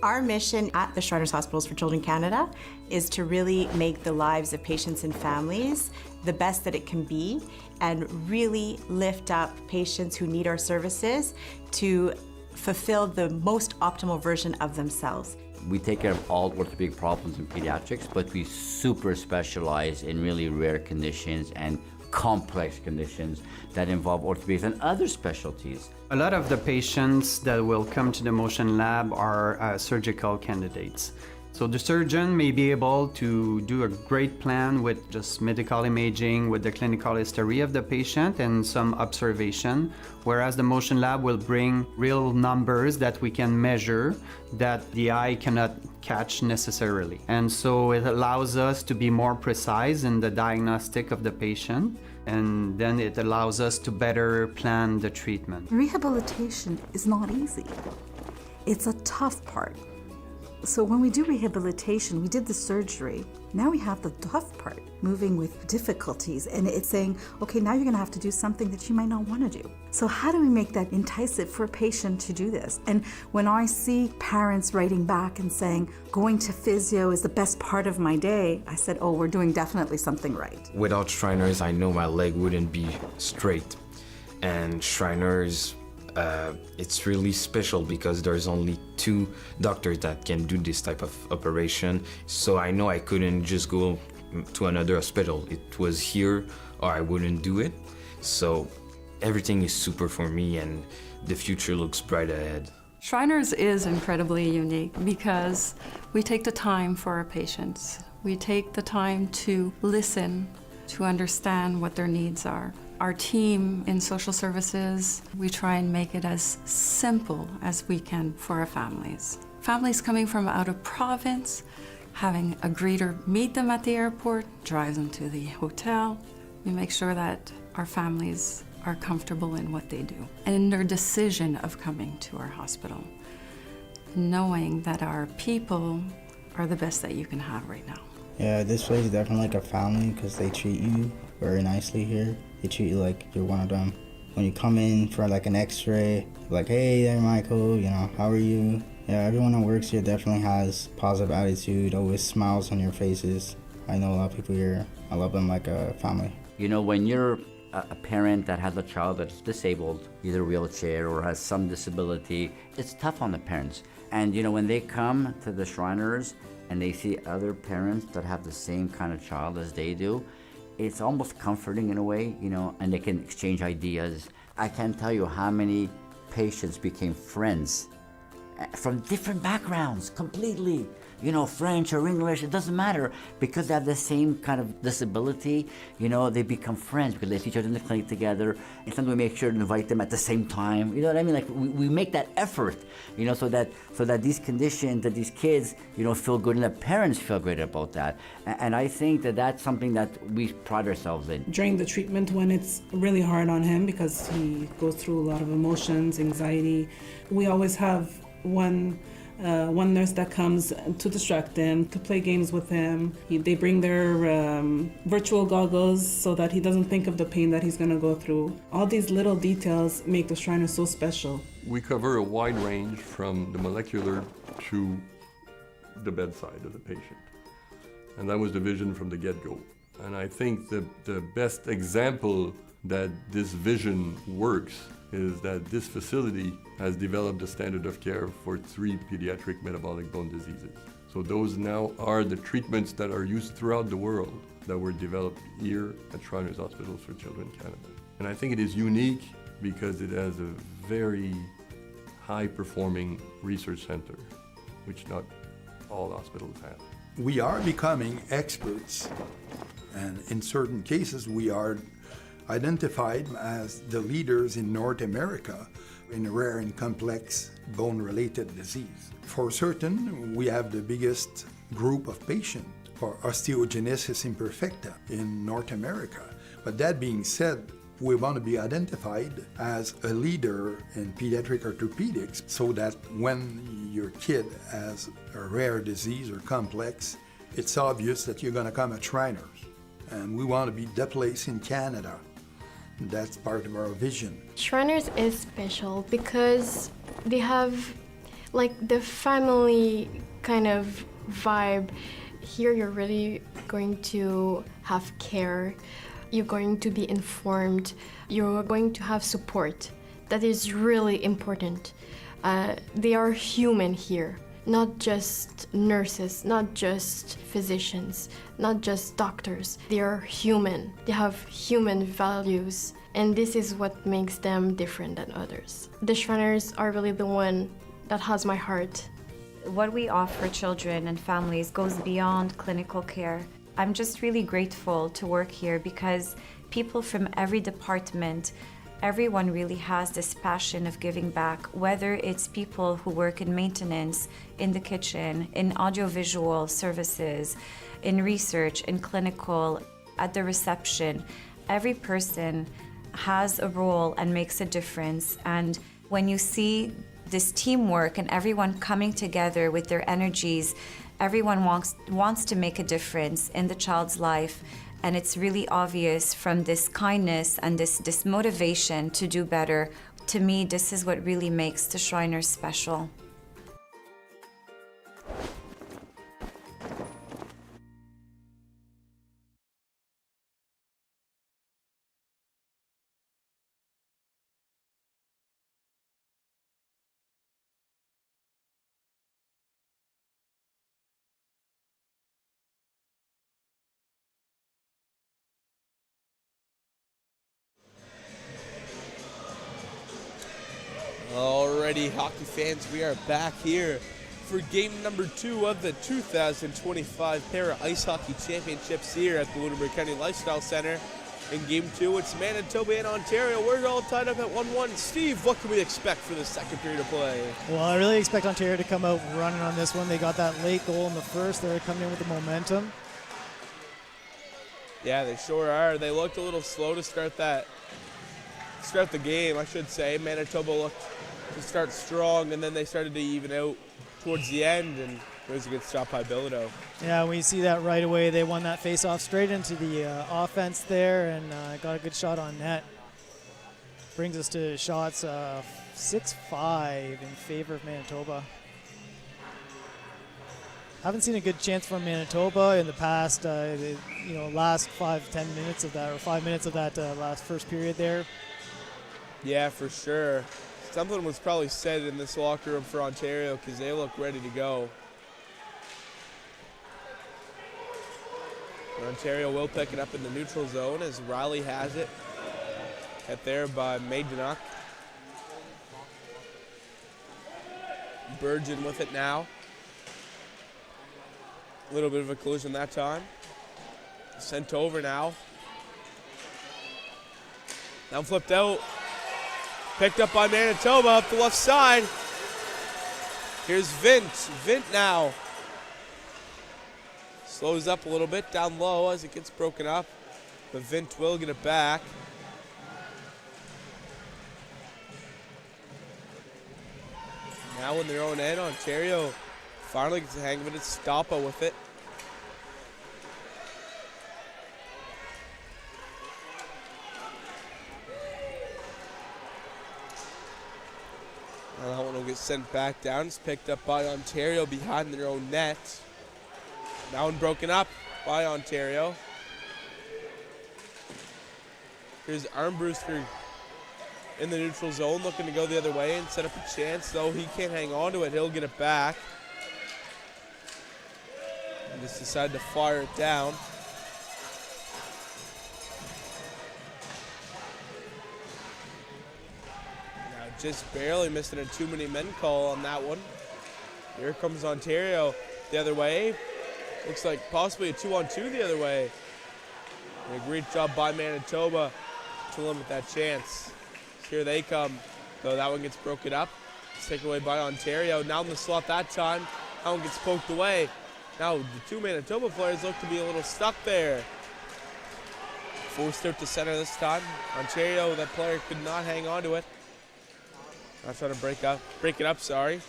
Our mission at the Shriners Hospitals for Children Canada is to really make the lives of patients and families the best that it can be and really lift up patients who need our services to fulfill the most optimal version of themselves. We take care of all orthopedic problems in pediatrics, but we super specialize in really rare conditions and complex conditions that involve orthopedics and other specialties. A lot of the patients that will come to the motion lab are surgical candidates. So the surgeon may be able to do a great plan with just medical imaging, with the clinical history of the patient and some observation, whereas the motion lab will bring real numbers that we can measure that the eye cannot catch necessarily. And so it allows us to be more precise in the diagnostic of the patient, and then it allows us to better plan the treatment. Rehabilitation is not easy. It's a tough part. So when we do rehabilitation, we did the surgery. Now we have the tough part, moving with difficulties, and it's saying, okay, now you're gonna have to do something that you might not wanna do. So how do we make that enticing for a patient to do this? And when I see parents writing back and saying, going to physio is the best part of my day, I said, oh, we're doing definitely something right. Without Shriners, I know my leg wouldn't be straight. And Shriners, it's really special because there's only 2 doctors that can do this type of operation. So I know I couldn't just go to another hospital. It was here or I wouldn't do it. So everything is super for me and the future looks bright ahead. Shriners is incredibly unique because we take the time for our patients. We take the time to listen, to understand what their needs are. Our team in social services, we try and make it as simple as we can for our families. Families coming from out of province, having a greeter meet them at the airport, drive them to the hotel. We make sure that our families are comfortable in what they do and in their decision of coming to our hospital, knowing that our people are the best that you can have right now. Yeah, this place is definitely like a family because they treat you very nicely here. They treat you like you're one of them. When you come in for like an x-ray, like, hey there, Michael, how are you? Yeah, everyone that works here definitely has positive attitude, always smiles on your faces. I know a lot of people here. I love them like a family. When you're a parent that has a child that's disabled, either wheelchair or has some disability, it's tough on the parents. And when they come to the Shriners and they see other parents that have the same kind of child as they do, it's almost comforting in a way, and they can exchange ideas. I can't tell you how many patients became friends from different backgrounds completely. French or English, it doesn't matter, because they have the same kind of disability, they become friends because they see each other in the clinic together, and sometimes we make sure to invite them at the same time, you know what I mean? Like, we make that effort, so that these conditions, that these kids, feel good, and the parents feel great about that. And I think that that's something that we pride ourselves in. During the treatment, when it's really hard on him because he goes through a lot of emotions, anxiety, we always have one nurse that comes to distract him, to play games with him. They bring their virtual goggles so that he doesn't think of the pain that he's going to go through. All these little details make the Shriners so special. We cover a wide range from the molecular to the bedside of the patient. And that was the vision from the get-go. And I think the best example that this vision works is that this facility has developed a standard of care for 3 pediatric metabolic bone diseases. So those now are the treatments that are used throughout the world that were developed here at Shriners Hospitals for Children Canada. And I think it is unique because it has a very high-performing research center, which not all hospitals have. We are becoming experts, and in certain cases we are identified as the leaders in North America in rare and complex bone-related disease. For certain, we have the biggest group of patients for osteogenesis imperfecta in North America. But that being said, we want to be identified as a leader in pediatric orthopedics so that when your kid has a rare disease or complex, it's obvious that you're going to come at Shriners. And we want to be the place in Canada. That's part of our vision. Shriners is special because they have like the family kind of vibe. Here you're really going to have care, you're going to be informed, you're going to have support. That is really important. They are human here, not just nurses, not just physicians, not just doctors. They are human. They have human values, and this is what makes them different than others. The Shriners are really the one that has my heart. What we offer children and families goes beyond clinical care. I'm just really grateful to work here because people from every department, everyone really has this passion of giving back, whether it's people who work in maintenance, in the kitchen, in audiovisual services, in research, in clinical, at the reception. Every person has a role and makes a difference. And when you see this teamwork and everyone coming together with their energies, everyone wants to make a difference in the child's life. And it's really obvious from this kindness and this motivation to do better. To me, this is what really makes the Shriners special. Alrighty. Alrighty, hockey fans, we are back here for game number 2 of the 2025 Para Ice Hockey Championships here at the Lunenburg County Lifestyle Center. In game 2, it's Manitoba and Ontario. We're all tied up at 1-1. Steve, what can we expect for the second period of play? Well, I really expect Ontario to come out running on this one. They got that late goal in the first. They're coming in with the momentum. Yeah, they sure are. They looked a little slow to start the game, I should say. Manitoba looked to start strong, and then they started to even out towards the end, and it was a good stop by Bilodeau. Yeah, we see that right away. They won that face-off straight into the offense there and got a good shot on net. Brings us to shots 6-5 in favor of Manitoba. Haven't seen a good chance from Manitoba in the past, last 5 minutes of that, or 5 minutes of that last first period there. Yeah, for sure. Something was probably said in this locker room for Ontario because they look ready to go. But Ontario will pick it up in the neutral zone as Riley has it. Hit there by Majdanuk. Burgeon with it now. A little bit of a collision that time. Sent over now. Now flipped out. Picked up by Manitoba up the left side. Here's Vint. Vint now. Slows up a little bit down low as it gets broken up. But Vint will get it back. Now in their own end, Ontario finally gets the hang of it. It's Stoppa with it. That one will get sent back down. It's picked up by Ontario behind their own net. That one broken up by Ontario. Here's Armbruster in the neutral zone looking to go the other way and set up a chance, though he can't hang on to it. He'll get it back. And just decided to fire it down. Just barely missing a too many men call on that one. Here comes Ontario the other way. Looks like possibly a 2-on-2 the other way. And a great job by Manitoba to limit that chance. So here they come, though that one gets broken up. It's taken away by Ontario. Now in the slot that time, that one gets poked away. Now the two Manitoba players look to be a little stuck there. Forced out to center this time. Ontario, that player could not hang on to it. Not trying to break it up, sorry.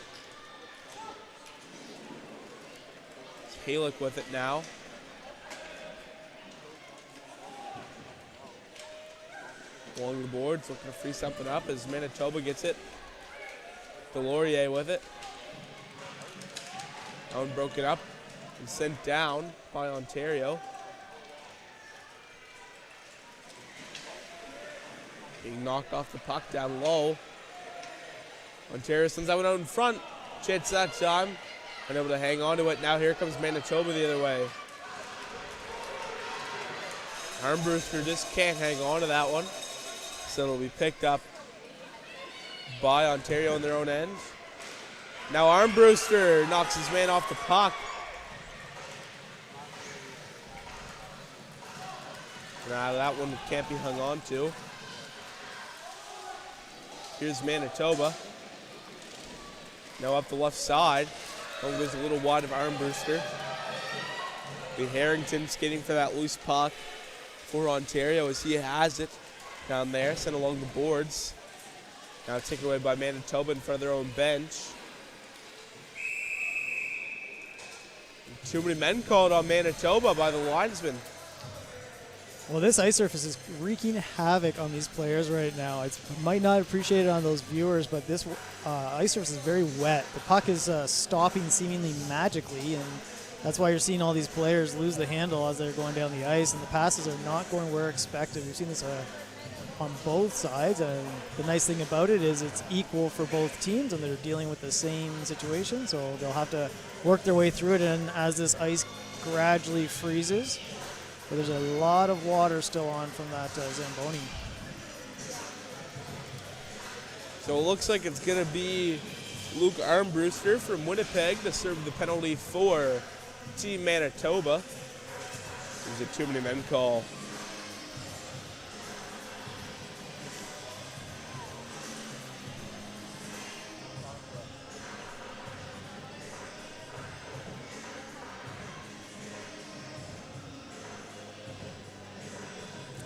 It's Halick with it now. Along the boards, looking to free something up as Manitoba gets it. Delorier with it. That one broken up and sent down by Ontario. Being knocked off the puck down low. Ontario sends that one out in front. Chance that time. Unable to hang on to it. Now here comes Manitoba the other way. Armbruster just can't hang on to that one. So it'll be picked up by Ontario on their own end. Now Armbruster knocks his man off the puck. Nah, that one can't be hung on to. Here's Manitoba. Now up the left side. One goes a little wide of Armbruster. Harrington skating for that loose puck for Ontario as he has it down there, sent along the boards. Now taken away by Manitoba in front of their own bench. Too many men called on Manitoba by the linesman. Well, this ice surface is wreaking havoc on these players right now. It might not appreciate it on those viewers, but this ice surface is very wet. The puck is stopping seemingly magically, and that's why you're seeing all these players lose the handle as they're going down the ice, and the passes are not going where expected. We've seen this on both sides, and the nice thing about it is it's equal for both teams, and they're dealing with the same situation, so they'll have to work their way through it, and as this ice gradually freezes, but there's a lot of water still on from that Zamboni. So it looks like it's going to be Luke Armbruster from Winnipeg to serve the penalty for Team Manitoba. There's a too many men call.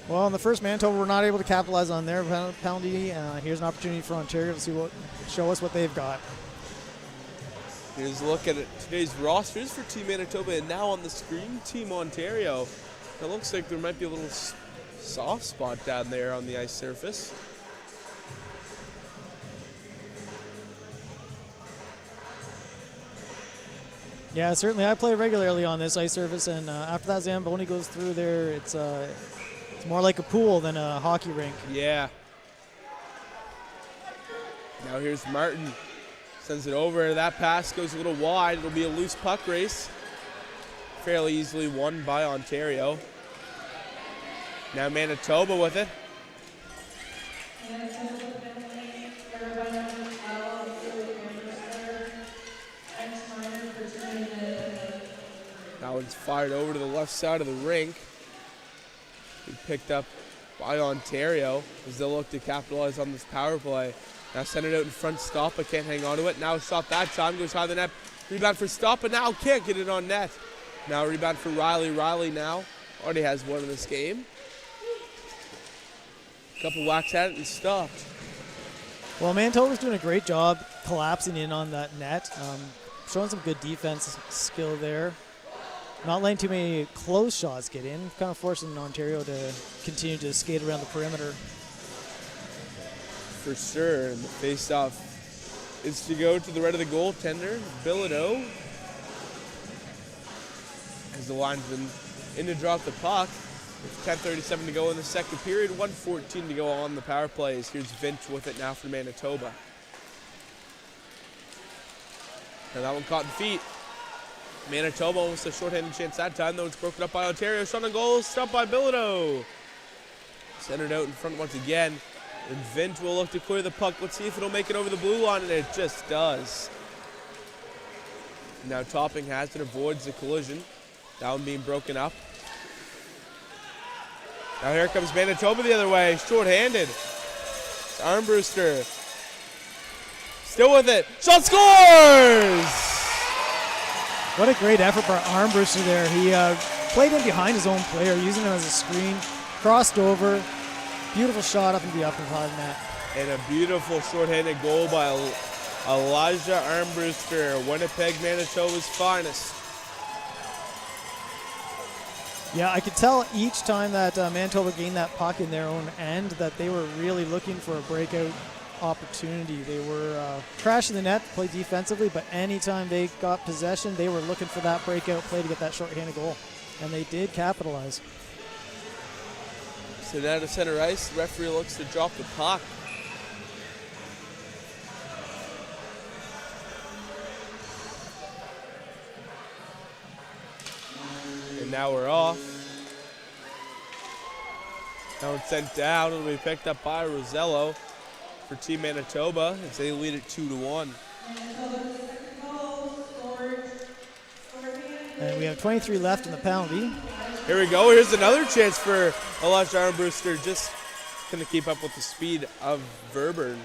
Well, in the first, Manitoba were not able to capitalize on their penalty. Here's an opportunity for Ontario to show us what they've got. Here's a look at today's rosters for Team Manitoba, and now on the screen, Team Ontario. It looks like there might be a little soft spot down there on the ice surface. Yeah, certainly. I play regularly on this ice surface, and after that Zamboni goes through there, it's more like a pool than a hockey rink. Yeah. Now here's Martin. Sends it over. That pass goes a little wide. It'll be a loose puck race. Fairly easily won by Ontario. Now Manitoba with it. That one's fired over to the left side of the rink. Picked up by Ontario as they'll look to capitalize on this power play. Now send it out in front, stop, but can't hang on to it. Now shot that time, goes high the net. Rebound for stop, but now can't get it on net. Now rebound for Riley. Riley now already has one in this game. Couple whacks at it and stopped. Well, Manitoba's doing a great job collapsing in on that net. Showing some good defense skill there. Not letting too many close shots get in, kind of forcing Ontario to continue to skate around the perimeter. For sure, and the face-off is to go to the right of the goaltender, Bilodeau. As the linesman in to drop the puck. With 10:37 to go in the second period, 1:14 to go on the power plays. Here's Vinch with it now for Manitoba. And that one caught in feet. Manitoba almost a shorthanded chance that time, though it's broken up by Ontario. Shot on goal, stopped by Bilodeau. Centered out in front once again. And Vint will look to clear the puck. Let's see if it'll make it over the blue line, and it just does. Now Topping has it, avoids the collision. That one being broken up. Now here comes Manitoba the other way, short-handed. It's Armbruster. Still with it. Shot scores! What a great effort by Armbruster there. He played in behind his own player, using him as a screen, crossed over. Beautiful shot up into the upper part of net. And a beautiful short-handed goal by Elijah Armbruster, Winnipeg, Manitoba's finest. Yeah, I could tell each time that Manitoba gained that puck in their own end that they were really looking for a breakout opportunity. They were crashing the net, play defensively, but anytime they got possession, they were looking for that breakout play to get that short-handed goal. And they did capitalize. So now to center ice, the referee looks to drop the puck. And now we're off. Now it's sent down. It'll be picked up by Rosello for Team Manitoba as they lead it 2-1. And we have 23 left in the penalty. Here we go. Here's another chance for Elijah Armbruster. Just going to keep up with the speed of Verburn.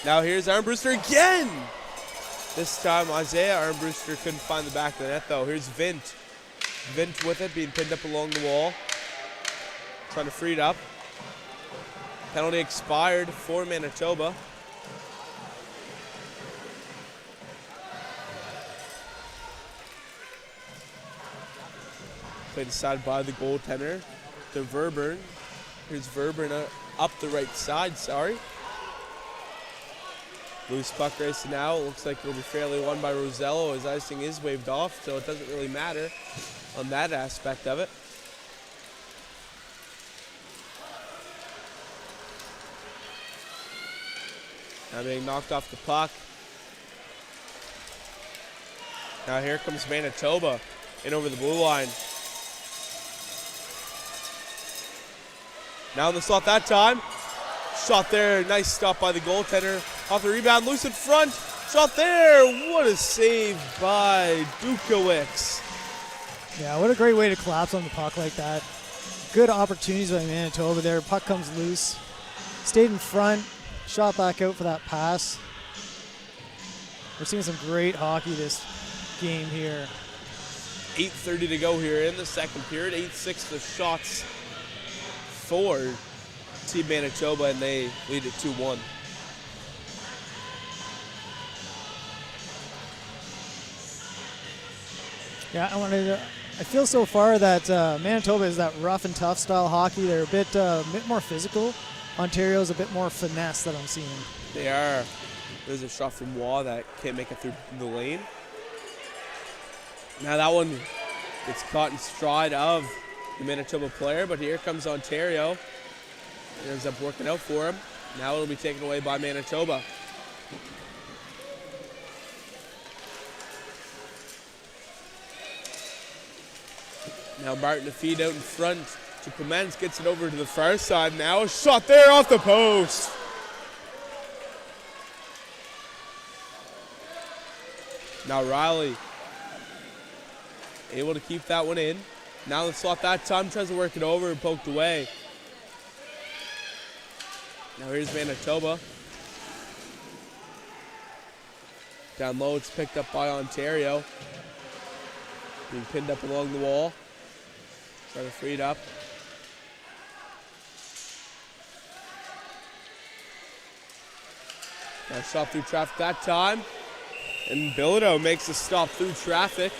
Now here's Armbruster again. This time Isaiah Armbruster couldn't find the back of the net though. Here's Vint. Vint with it, being pinned up along the wall. Trying to free it up. Penalty expired for Manitoba. Played aside by the goaltender to Verburn. Here's Verburn up the right side, sorry. Loose puck race now. It looks like it'll be fairly won by Rosello as icing is waved off, so it doesn't really matter on that aspect of it. Now being knocked off the puck. Now here comes Manitoba in over the blue line. Now in the slot that time. Shot there, nice stop by the goaltender. Off the rebound, loose in front. Shot there, what a save by Dukowicz. Yeah, what a great way to collapse on the puck like that. Good opportunities by Manitoba there. Puck comes loose. Stayed in front, shot back out for that pass. We're seeing some great hockey this game here. 8:30 to go here in the second period. 8-6 the shots for Team Manitoba, and they lead it 2-1. Yeah, I feel so far that Manitoba is that rough and tough style hockey. They're a bit more physical. Ontario's a bit more finesse that I'm seeing. They are. There's a shot from Waugh that can't make it through the lane. Now that one gets caught in stride of the Manitoba player, but here comes Ontario. It ends up working out for him. Now it'll be taken away by Manitoba. Now Martin to feed out in front to Clemens, gets it over to the far side now. A shot there off the post. Now Riley able to keep that one in. Now the slot that time, tries to work it over and poked away. Now here's Manitoba. Down low, it's picked up by Ontario. Being pinned up along the wall. Trying to free it up. Now shot through traffic that time. And Bilodeau makes a stop through traffic.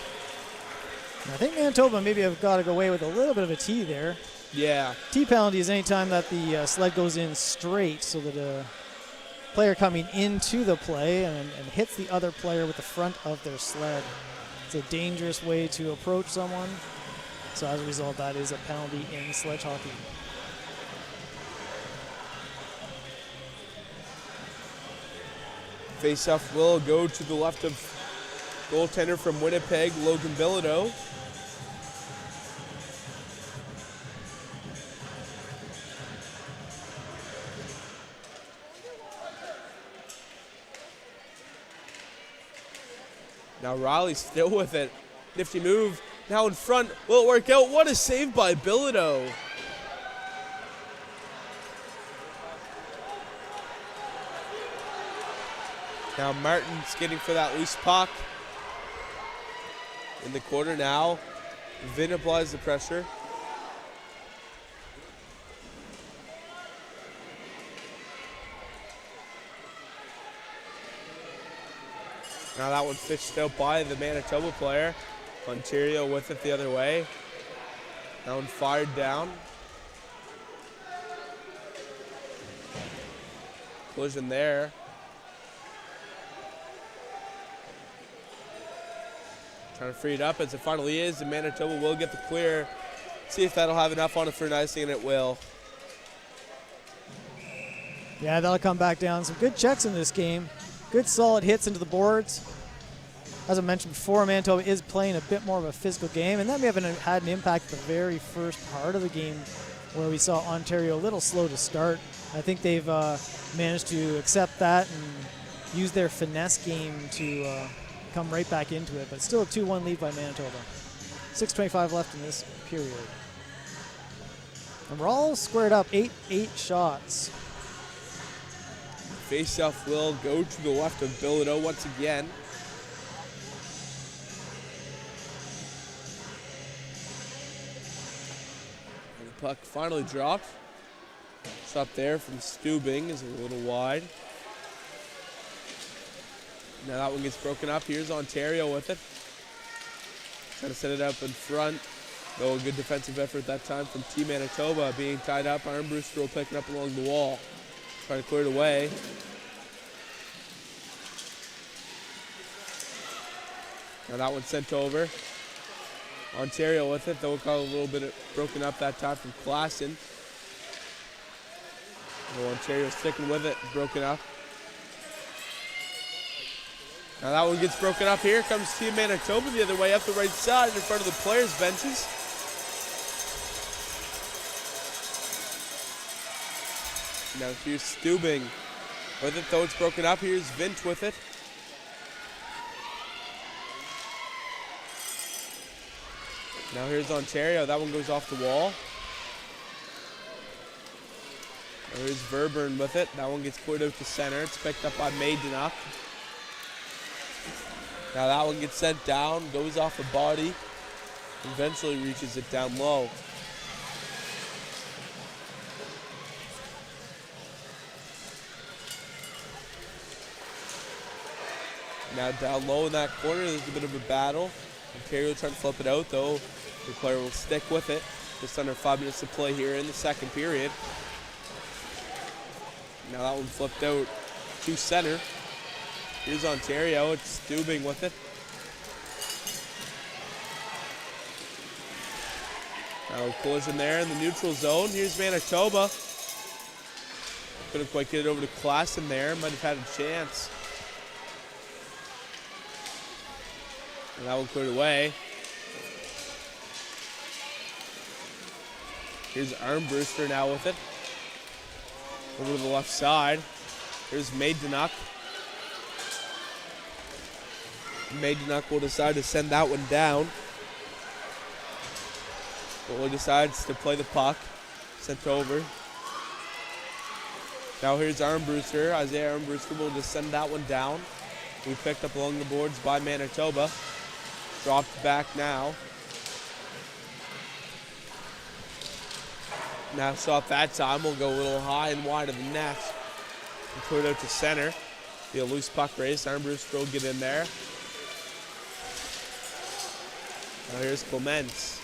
I think Manitoba maybe have got to go away with a little bit of a T there. Yeah. T penalty is any time that the sled goes in straight, so that a player coming into the play and hits the other player with the front of their sled. It's a dangerous way to approach someone. So as a result, that is a penalty in sledge hockey. Faceoff will go to the left of goaltender from Winnipeg, Logan Bilodeau. Now Riley's still with it. Nifty move. Now in front. Will it work out? What a save by Bilodeau. Now Martin skating for that loose puck. In the corner now. Vin applies the pressure. Now that one fished out by the Manitoba player. Ontario with it the other way. That one fired down. Collision there. Trying to free it up as it finally is, and Manitoba will get the clear. See if that'll have enough on it for an icing, and it will. Yeah, that'll come back down. Some good checks in this game. Good solid hits into the boards. As I mentioned before, Manitoba is playing a bit more of a physical game, and that may have had an impact at the very first part of the game where we saw Ontario a little slow to start. I think they've managed to accept that and use their finesse game to come right back into it, but still a 2-1 lead by Manitoba. 6:25 left in this period. And we're all squared up, 8 shots. Faceoff will go to the left of Bilodeau once again. And the puck finally dropped. Shot there from Stubing is a little wide. Now that one gets broken up. Here's Ontario with it. Trying to set it up in front. Though a good defensive effort that time from Team Manitoba. Being tied up. Armbruster will pick it up along the wall. Trying to clear it away. Now that one's sent over. Ontario with it, though it got a little bit broken up that time from Klassen. So Ontario sticking with it, broken up. Now that one gets broken up. Here comes Team Manitoba the other way up the right side in front of the players' benches. Now here's Stubing with it, though it's broken up. Here's Vint with it. Now here's Ontario. That one goes off the wall. Now here's Verburn with it. That one gets cleared out to center. It's picked up by Maidenuk. Now that one gets sent down, goes off the body, eventually reaches it down low. Now down low in that corner, there's a bit of a battle. Ontario trying to flip it out, though. The player will stick with it. Just under 5 minutes to play here in the second period. Now that one flipped out to center. Here's Ontario. It's Stubing with it. Now a collision there in the neutral zone. Here's Manitoba. Couldn't quite get it over to Klassen there. Might have had a chance. And that one cleared away. Here's Armbruster now with it. Over to the left side. Here's Maidenuk. Maidenuk will decide to send that one down. Goalie decides to play the puck. Sent over. Now here's Armbruster. Isaiah Armbruster will just send that one down. We picked up along the boards by Manitoba. Dropped back now. Now shot that time will go a little high and wide of the net. And cleared out to center. Be a loose puck race. Armbruster will get in there. Now here's Clements.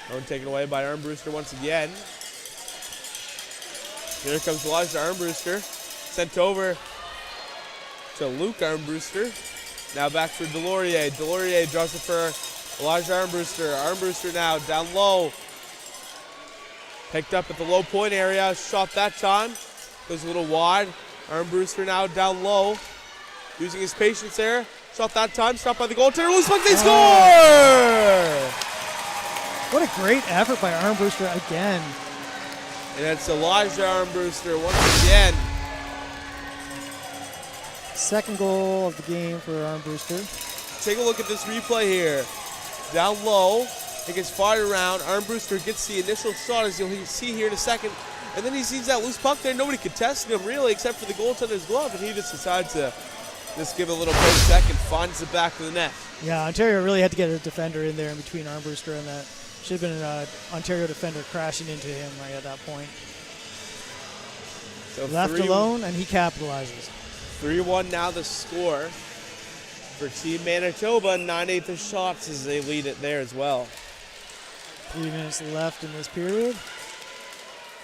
That one taken away by Armbruster once again. Here comes Elijah Armbruster. Sent over to Luke Armbruster. Now back for Delorier. Delorier draws it for Elijah Armbruster. Armbruster now down low. Picked up at the low point area. Shot that time. Goes a little wide. Armbruster now down low. Using his patience there. Shot that time. Stopped by the goaltender. Loose puck. They score! What a great effort by Armbruster again. And it's Elijah Armbruster once again. Second goal of the game for Armbruster. Take a look at this replay here. Down low, it gets fired around. Armbruster gets the initial shot, as you'll see here in a second. And then he sees that loose puck there. Nobody contesting him, really, except for the goaltender's glove. And he just decides to just give a little post check and finds the back of the net. Yeah, Ontario really had to get a defender in there in between Armbruster and that. Should have been an Ontario defender crashing into him right at that point. So left alone, and he capitalizes. 3-1 now the score for Team Manitoba. 9/8 of shots as they lead it there as well. 3 minutes left in this period.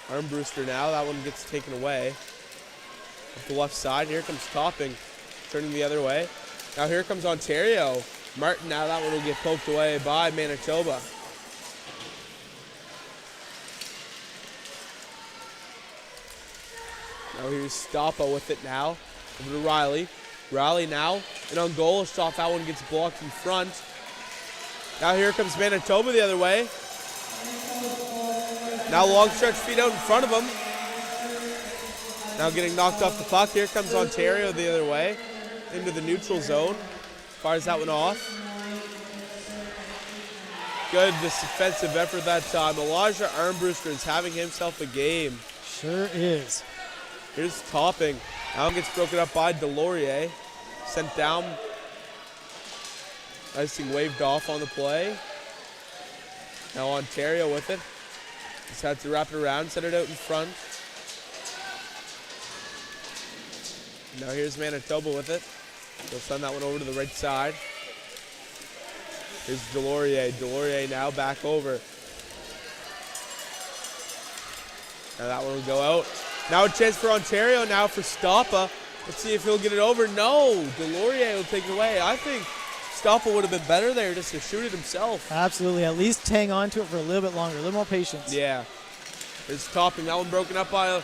Armbruster now. That one gets taken away. Up the left side. Here comes Topping. Turning the other way. Now here comes Ontario. Martin now. That one will get poked away by Manitoba. Now here's Stoppa with it now. Over to Riley. Riley now. And on goal, a shot. That one gets blocked in front. Now here comes Manitoba the other way. Now long stretch feet out in front of him. Now getting knocked off the puck. Here comes Ontario the other way. Into the neutral zone. Fires that one off. Good defensive effort that time. Elijah Armbruster is having himself a game. Sure is. Here's Topping. Now it gets broken up by Delorier. Sent down. Icing waved off on the play. Now Ontario with it. Just had to wrap it around, set it out in front. Now here's Manitoba with it. They'll send that one over to the right side. Here's Delorier. Delorier now back over. Now that one will go out. Now a chance for Ontario, now for Stoppa. Let's see if he'll get it over. No, Delorier will take it away. I think Stoppa would have been better there just to shoot it himself. Absolutely, at least hang on to it for a little bit longer, a little more patience. Yeah. There's Topping. That one broken up by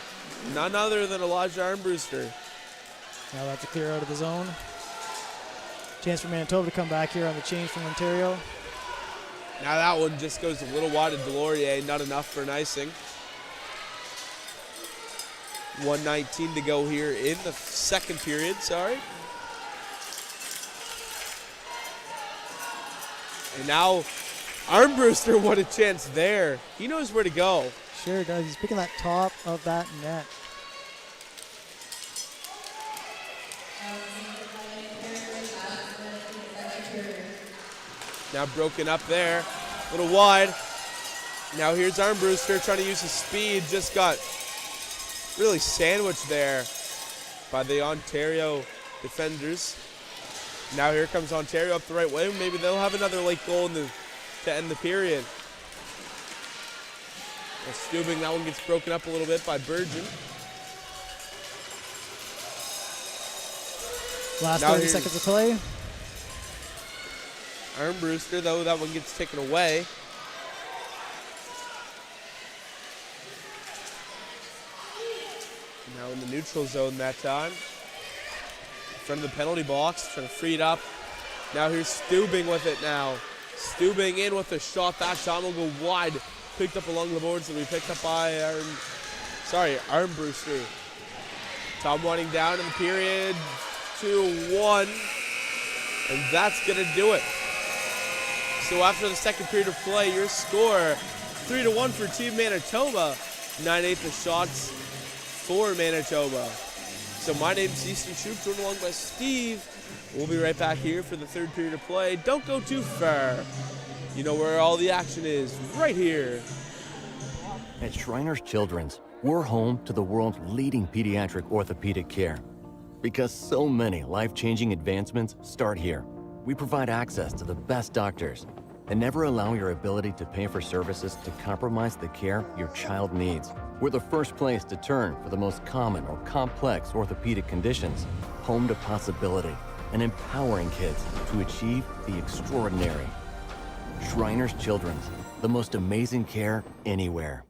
none other than Elijah Armbruster. Now we'll have to clear out of the zone. Chance for Manitoba to come back here on the change from Ontario. Now that one just goes a little wide of Delorier, not enough for an icing. 1:19 to go here in the second period, sorry. And now Armbruster, what a chance there. He knows where to go. Sure does. He's picking that top of that net. Now broken up there, a little wide. Now here's Armbruster trying to use his speed. Just got really sandwiched there by the Ontario defenders. Now here comes Ontario up the right way. Maybe they'll have another late goal to end the period. Well, Stubing, that one gets broken up a little bit by Burgeon. Last Now 30 seconds of play. Armbruster, though, that one gets taken away. Now in the neutral zone that time. In front of the penalty box, trying to free it up. Now here's Stubing with it now. Stubing in with a shot. That shot will go wide. Picked up along the boards. It'll be picked up by Armbruster. Tom winding down in the period. 2-1. And that's going to do it. So after the second period of play, your score 3-1 for Team Manitoba. 9/8 the shots for Manitoba. So my name's Easton Troop, joined along by Steve. We'll be right back here for the third period of play. Don't go too far. You know where all the action is, right here. At Shriners Children's, we're home to the world's leading pediatric orthopedic care. Because so many life-changing advancements start here. We provide access to the best doctors and never allow your ability to pay for services to compromise the care your child needs. We're the first place to turn for the most common or complex orthopedic conditions, home to possibility, and empowering kids to achieve the extraordinary. Shriners Children's, the most amazing care anywhere.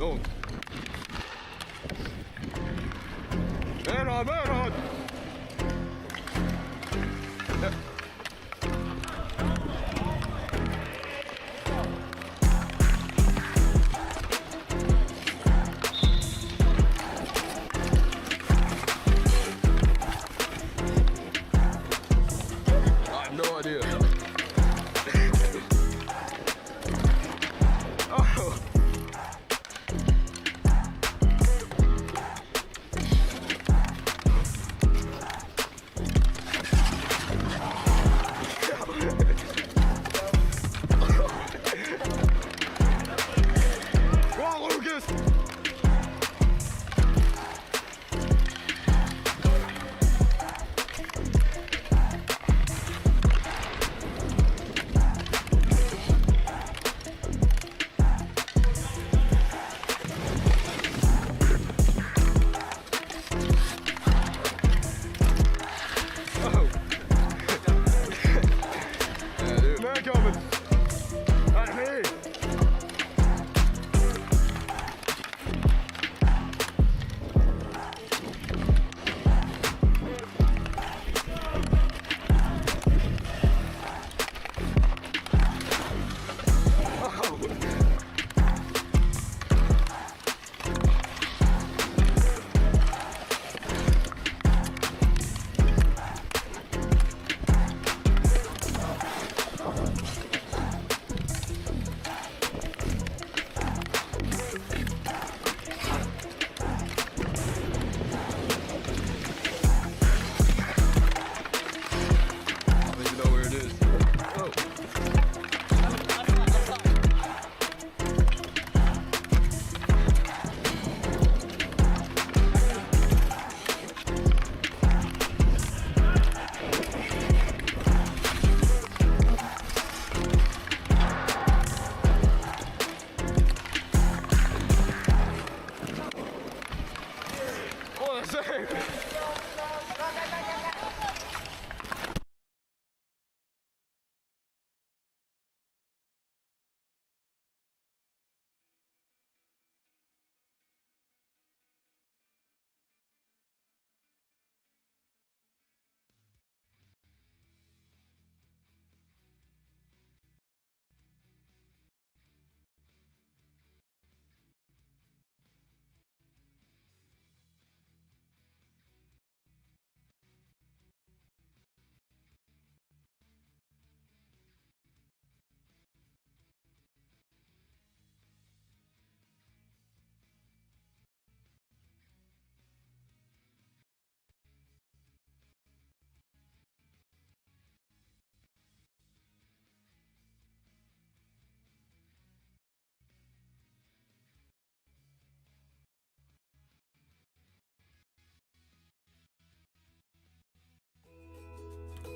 Oh. Man on, man on! I have no idea. Oh. Come on, Lucas! Oh. Yeah, dude. Man coming. That's me. I don't even know where it is. Oh. Oh, that's it.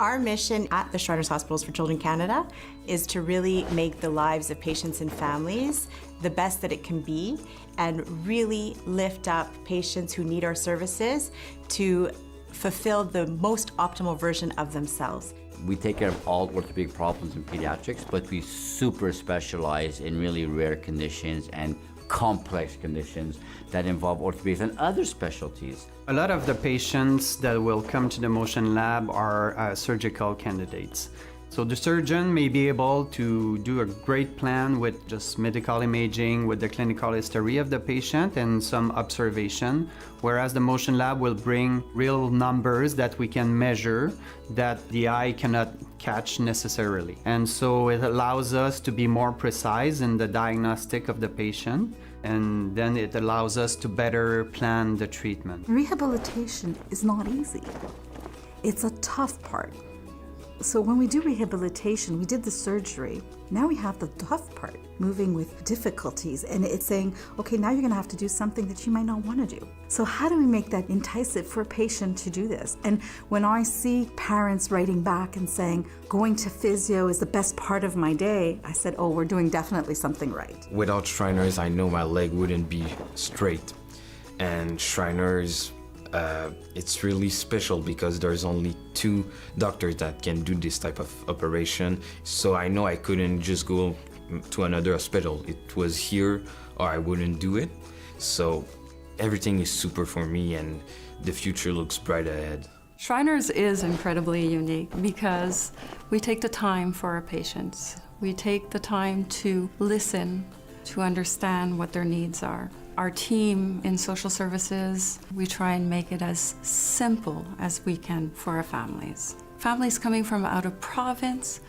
Our mission at the Shriners Hospitals for Children Canada is to really make the lives of patients and families the best that it can be and really lift up patients who need our services to fulfill the most optimal version of themselves. We take care of all orthopedic problems in pediatrics, but we super specialize in really rare conditions and complex conditions that involve orthopedics and other specialties. A lot of the patients that will come to the motion lab are surgical candidates. So the surgeon may be able to do a great plan with just medical imaging, with the clinical history of the patient and some observation, whereas the motion lab will bring real numbers that we can measure that the eye cannot catch necessarily. And so it allows us to be more precise in the diagnostic of the patient, and then it allows us to better plan the treatment. Rehabilitation is not easy. It's a tough part. So when we do rehabilitation, we did the surgery. Now we have the tough part, moving with difficulties, and it's saying, okay, now you're gonna have to do something that you might not wanna do. So how do we make that enticing for a patient to do this? And when I see parents writing back and saying, going to physio is the best part of my day, I said, oh, we're doing definitely something right. Without Shriners, I know my leg wouldn't be straight. And Shriners, it's really special because there's only 2 doctors that can do this type of operation. So I know I couldn't just go to another hospital. It was here or I wouldn't do it. So everything is super for me and the future looks bright ahead. Shriners is incredibly unique because we take the time for our patients. We take the time to listen, to understand what their needs are. Our team in social services, we try and make it as simple as we can for our families. Families coming from out of province,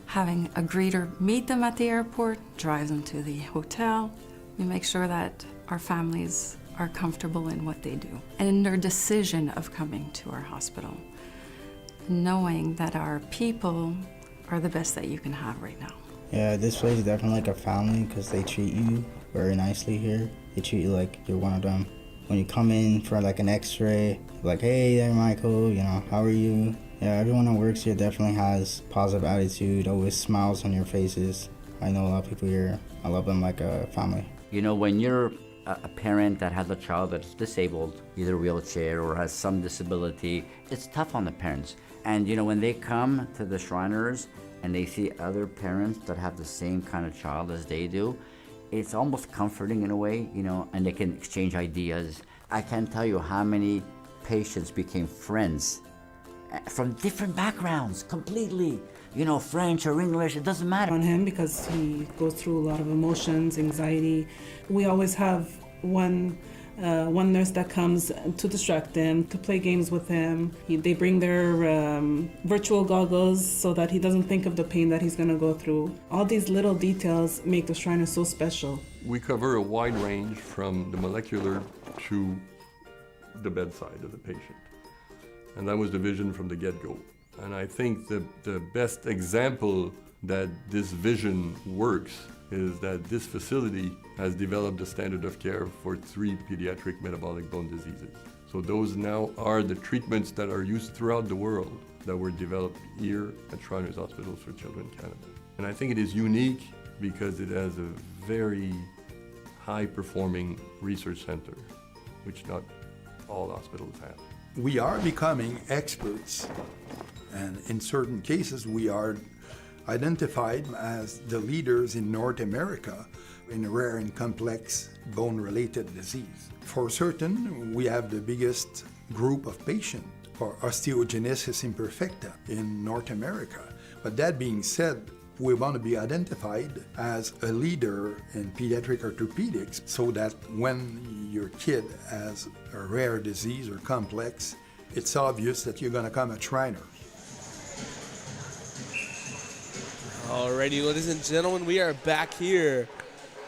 having a greeter meet them at the airport, drive them to the hotel. We make sure that our families are comfortable in what they do and in their decision of coming to our hospital, knowing that our people are the best that you can have right now. Yeah, this place is definitely like a family because they treat you very nicely here. They treat you like you're one of them. When you come in for like an x-ray, like, hey there Michael, how are you? Yeah, everyone that works here definitely has positive attitude, always smiles on your faces. I know a lot of people here, I love them like a family. When you're a parent that has a child that's disabled, either wheelchair or has some disability, it's tough on the parents. And when they come to the Shriners and they see other parents that have the same kind of child as they do, it's almost comforting in a way, and they can exchange ideas. I can't tell you how many patients became friends from different backgrounds, completely. French or English, it doesn't matter. On him because he goes through a lot of emotions, anxiety. We always have one nurse that comes to distract him, to play games with him. They bring their virtual goggles so that he doesn't think of the pain that he's going to go through. All these little details make the Shriner so special. We cover a wide range from the molecular to the bedside of the patient. And that was the vision from the get-go. And I think the best example that this vision works is that this facility has developed a standard of care for 3 pediatric metabolic bone diseases. So those now are the treatments that are used throughout the world that were developed here at Shriners Hospitals for Children Canada. And I think it is unique because it has a very high-performing research center, which not all hospitals have. We are becoming experts, and in certain cases we are identified as the leaders in North America in rare and complex bone-related disease. For certain, we have the biggest group of patients for osteogenesis imperfecta in North America. But that being said, we want to be identified as a leader in pediatric orthopedics so that when your kid has a rare disease or complex, it's obvious that you're going to come at Shriner. Alrighty, ladies and gentlemen, we are back here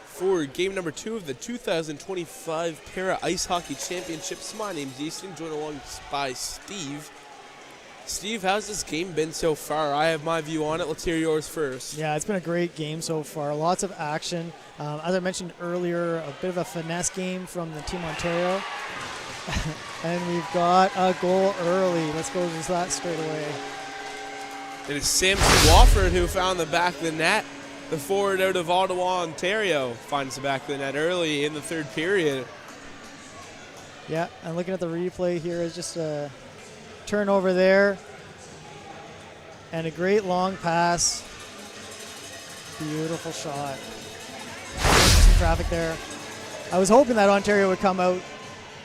for game number 2 of the 2025 Para Ice Hockey Championships. My name's Easton, joined along by Steve. Steve, how's this game been so far? I have my view on it. Let's hear yours first. Yeah, it's been a great game so far. Lots of action. As I mentioned earlier, a bit of a finesse game from the Team Ontario. And we've got a goal early. Let's go to that straight away. It is Sam Swafford who found the back of the net. The forward out of Ottawa, Ontario, finds the back of the net early in the third period. Yeah, and looking at the replay here is just a turnover there. And a great long pass. Beautiful shot. Some traffic there. I was hoping that Ontario would come out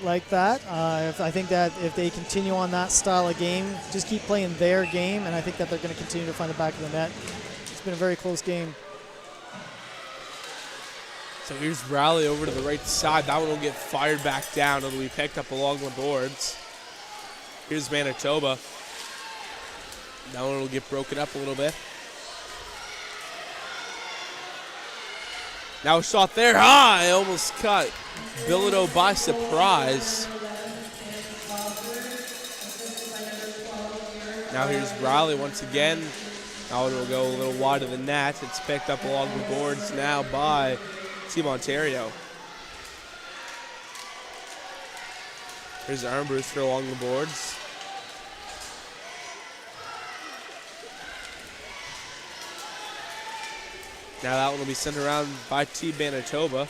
like that. I think that if they continue on that style of game, just keep playing their game, and I think that they're going to continue to find the back of the net. It's been a very close game. So here's Raleigh over to the right side. That one will get fired back down. It'll be picked up along the boards. Here's Manitoba. That one will get broken up a little bit. Now a shot there, high, almost cut Bilodeau by surprise. Now here's Riley once again. Now it will go a little wide of the net. It's picked up along the boards now by Team Ontario. Here's Armbruster along the boards. Now that one will be sent around by Team Manitoba.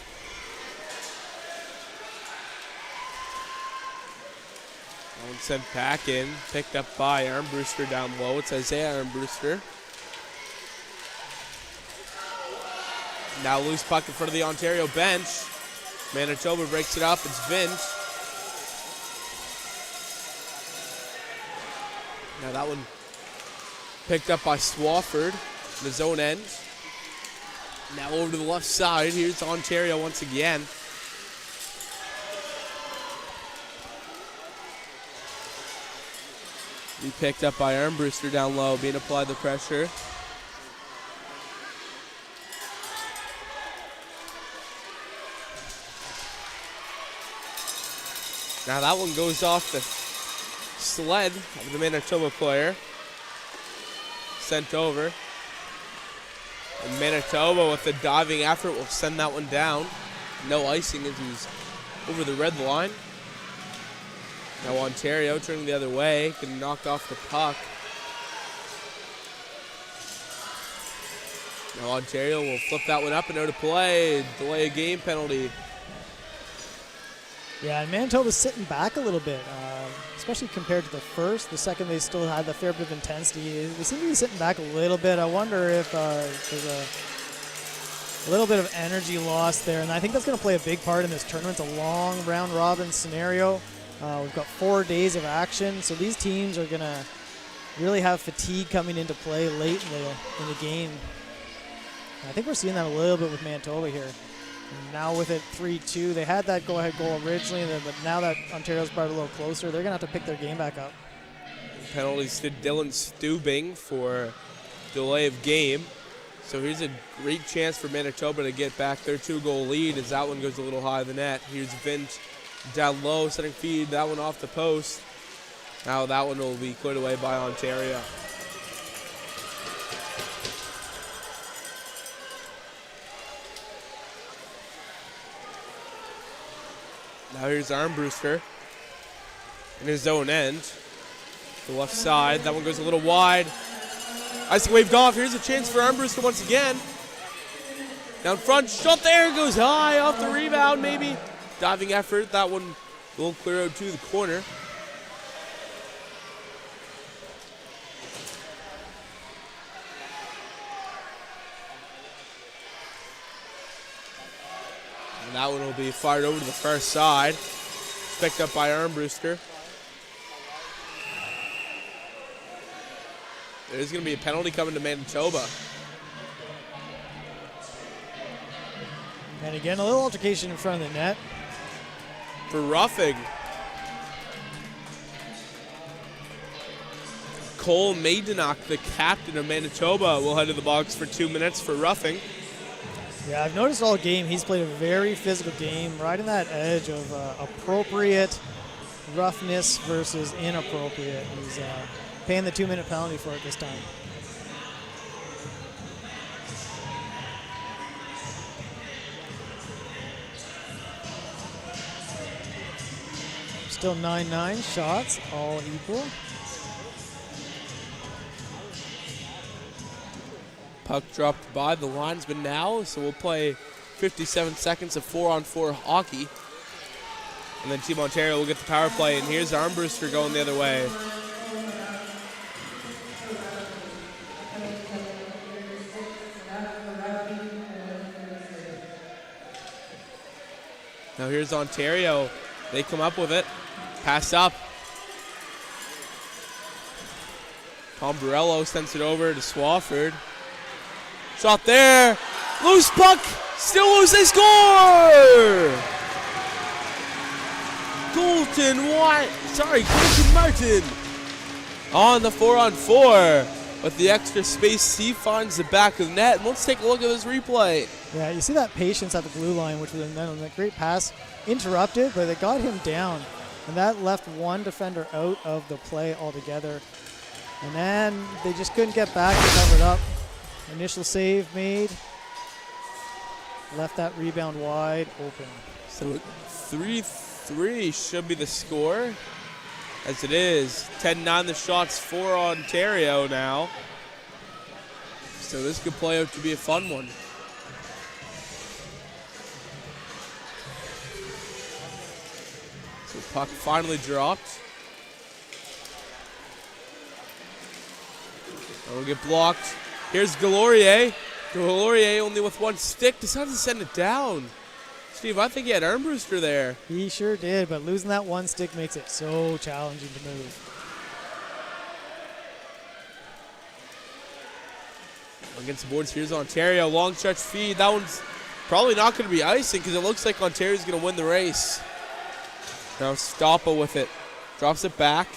That one sent back in, picked up by Armbruster down low. It's Isaiah Armbruster. Now loose puck in front of the Ontario bench. Manitoba breaks it up. It's Vint. Now that one picked up by Swafford in his own end. Now over to the left side. Here's Ontario once again. Be picked up by Armbruster down low, being applied the pressure. Now that one goes off the sled of the Manitoba player. Sent over. And Manitoba with the diving effort will send that one down. No icing as he's over the red line. Now Ontario turning the other way, getting knocked off the puck. Now Ontario will flip that one up and out of play. Delay a game penalty. Yeah, and Manitoba's sitting back a little bit, especially compared to the first. The second, they still had the fair bit of intensity. They seem to be sitting back a little bit. I wonder if there's a little bit of energy lost there, and I think that's going to play a big part in this tournament. It's a long round-robin scenario. We've got 4 days of action, so these teams are going to really have fatigue coming into play late in the game. And I think we're seeing that a little bit with Manitoba here. And now with it 3-2, they had that go-ahead goal originally, but now that Ontario's brought it a little closer, they're going to have to pick their game back up. Penalties to Dylan Stubing for delay of game. So here's a great chance for Manitoba to get back their 2-goal lead as that one goes a little high of the net. Here's Vint down low, setting feed, that one off the post. Now that one will be cleared away by Ontario. Now here's Armbruster in his own end. The left side, that one goes a little wide. Icing waved off, here's a chance for Armbruster once again. Down front, shot there, goes high, off the rebound maybe. Diving effort, that one will clear out to the corner. And that one will be fired over to the far side. Picked up by Armbruster. There's going to be a penalty coming to Manitoba. And again, a little altercation in front of the net. For roughing. Cole Maidenock, the captain of Manitoba, will head to the box for 2 minutes for roughing. Yeah, I've noticed all game he's played a very physical game, right in that edge of appropriate roughness versus inappropriate. He's paying the 2-minute penalty for it this time. Still 9-9 shots, all equal. Puck dropped by the linesman now, so we'll play 57 seconds of 4-on-4 hockey. And then Team Ontario will get the power play, and here's Armbruster going the other way. Now here's Ontario. They come up with it. Pass up. Tom Borello sends it over to Swafford. Shot there. Loose puck. Still loose. They score! Colton Martin on the 4-on-4. With the extra space, he finds the back of the net. And let's take a look at this replay. Yeah, you see that patience at the blue line, which was a great pass. Interrupted, but they got him down. And that left one defender out of the play altogether. And then they just couldn't get back and cover it up. Initial save made. Left that rebound wide open. So 3-3 should be the score. As it is. 10-9 the shots for Ontario now. So this could play out to be a fun one. So puck finally dropped. It'll get blocked. Here's Galorier. Delorier only with one stick decides to send it down. Steve, I think he had arm booster there. He sure did, but losing that one stick makes it so challenging to move. Against the boards, here's Ontario. Long stretch feed. That one's probably not going to be icing because it looks like Ontario's going to win the race. Now Stoppa with it. Drops it back.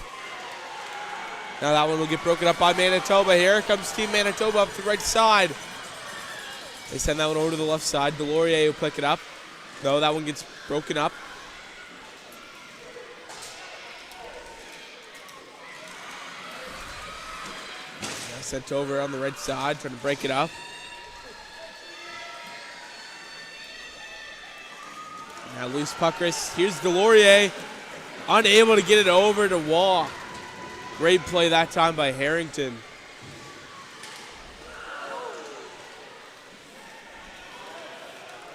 Now that one will get broken up by Manitoba. Here comes Team Manitoba up to the right side. They send that one over to the left side. Delorier will pick it up. No, that one gets broken up. Now sent over on the right side, trying to break it up. Now loose puck race. Here's Delorier. Unable to get it over to Wall. Great play that time by Harrington.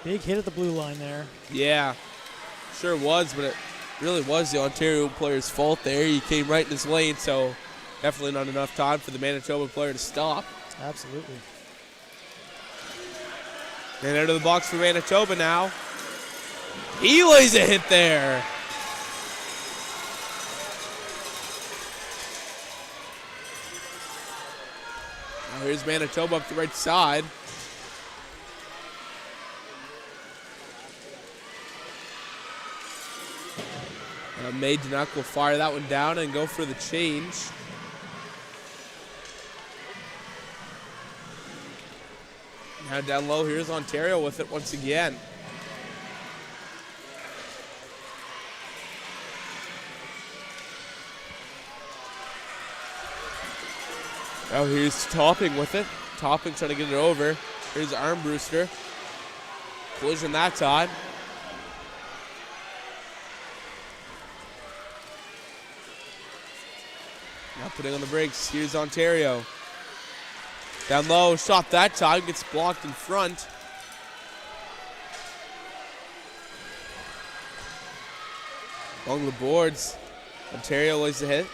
Big hit at the blue line there. Yeah, sure was, but it really was the Ontario player's fault there. He came right in his lane, so definitely not enough time for the Manitoba player to stop. Absolutely. And out of the box for Manitoba now. He lays a hit there. Now here's Manitoba up the right side. Maydenuk will fire that one down and go for the change. Now down low, here's Ontario with it once again. Now here's Topping with it. Topping trying to get it over. Here's Armbruster. Collision that time. Now putting on the brakes. Here's Ontario. Down low, shot that time. Gets blocked in front. Along the boards. Ontario lays the hit.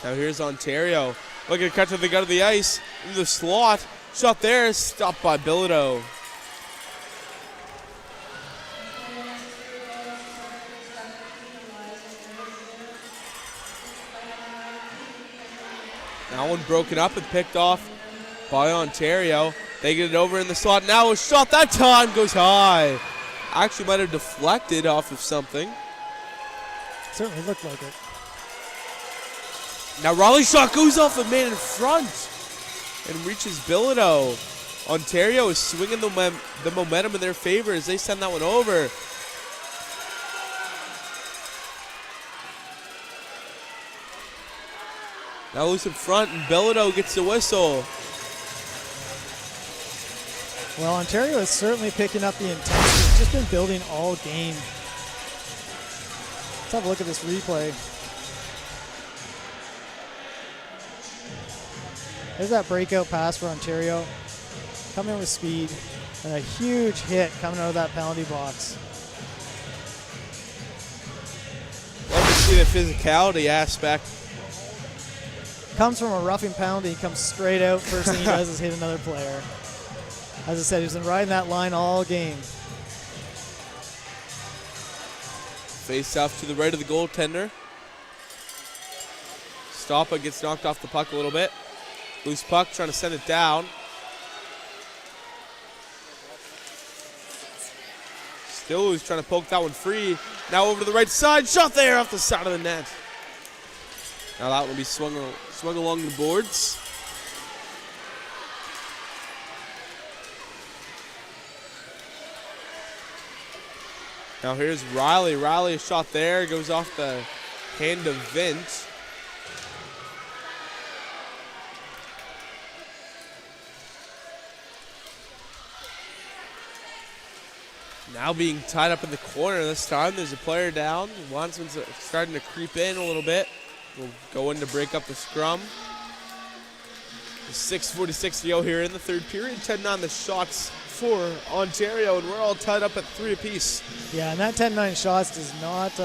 Now here's Ontario. Looking to cut to the gut of the ice. Into the slot. Shot there. Stopped by Bilodeau. That one broken up and picked off by Ontario. They get it over in the slot. Now a shot that time goes high. Actually might have deflected off of something. Certainly looked like it. Now Raleigh's shot goes off the man in front and reaches Bilodeau. Ontario is swinging the momentum in their favor as they send that one over. Now loose in front, and Bilodeau gets the whistle. Well, Ontario is certainly picking up the intensity. It's just been building all game. Let's have a look at this replay. There's that breakout pass for Ontario. Coming with speed. And a huge hit coming out of that penalty box. Love to see the physicality aspect. Comes from a roughing penalty, comes straight out. First thing he does is hit another player. As I said, he's been riding that line all game. Face off to the right of the goaltender. Stoppa gets knocked off the puck a little bit. Loose puck, trying to send it down. Still he's trying to poke that one free. Now over to the right side. Shot there off the side of the net. Now that one will be swung along the boards. Now here's Riley. Riley, a shot there. Goes off the hand of Vint. Now being tied up in the corner this time. There's a player down. Wansman's starting to creep in a little bit. We'll go in to break up the scrum. 6:46 to go here in the third period. 10-9 the shots for Ontario, and we're all tied up at 3 apiece. Yeah, and that 10-9 shots does not.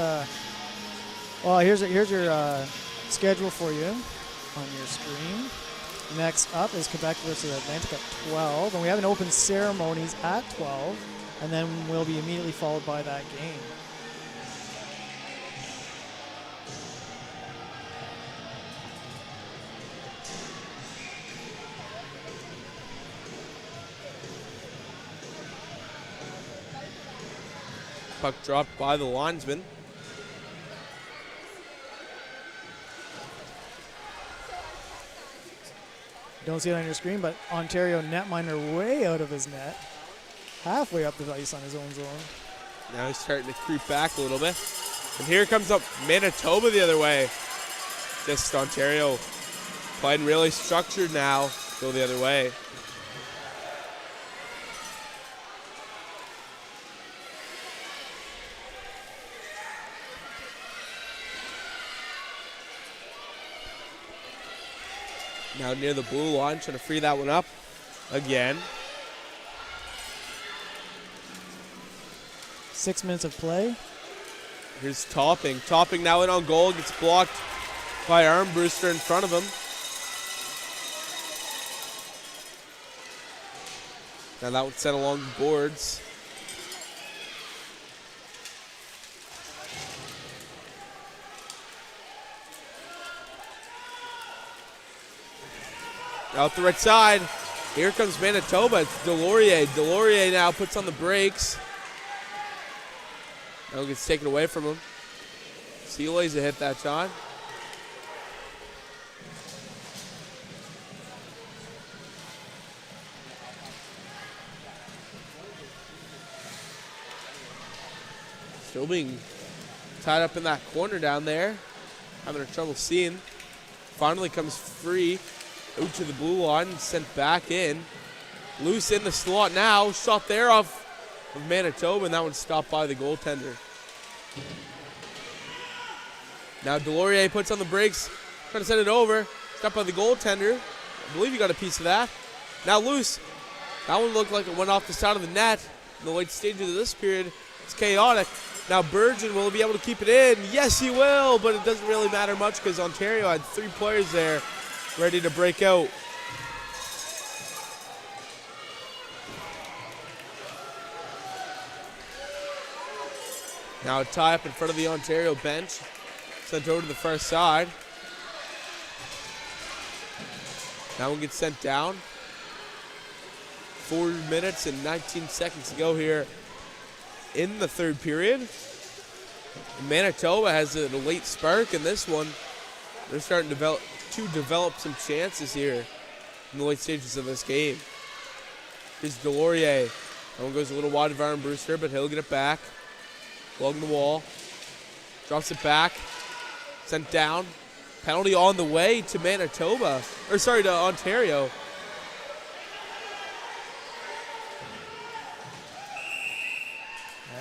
Well, here's your schedule for you on your screen. Next up is Quebec versus Atlantic at 12, and we have an open ceremonies at 12, and then we'll be immediately followed by that game. Puck dropped by the linesman. Don't see it on your screen, but Ontario netminder way out of his net. Halfway up the ice on his own zone. Now he's starting to creep back a little bit. And here comes up Manitoba the other way. Just Ontario playing really structured now. Go the other way. Now near the blue line, trying to free that one up again. 6 minutes of play. Here's Topping. Topping now in on goal. Gets blocked by Armbruster in front of him. Now that one's sent along the boards. Out the right side. Here comes Manitoba. It's Delorier. Delorier now puts on the brakes. Now gets taken away from him. Sealays a hit that shot. Still being tied up in that corner down there. Having a trouble seeing. Finally comes free. Out to the blue line and sent back in. Loose in the slot now. Shot there off of Manitoba, and that one's stopped by the goaltender. Now Delorier puts on the brakes, trying to send it over. Stopped by the goaltender. I believe he got a piece of that. Now loose. That one looked like it went off the side of the net. In the late stages of this period, it's chaotic. Now Burgeon, will he be able to keep it in? Yes, he will, but it doesn't really matter much because Ontario had 3 players there ready to break out. Now a tie up in front of the Ontario bench. Sent over to the far side. That one gets sent down. 4 minutes and 19 seconds to go here in the third period. Manitoba has a late spark in this one. They're starting to develop some chances here in the late stages of this game. Here's Delorier. That one goes a little wide of Armbruster, but he'll get it back. Along the wall. Drops it back. Sent down. Penalty on the way to Manitoba. Or sorry, to Ontario.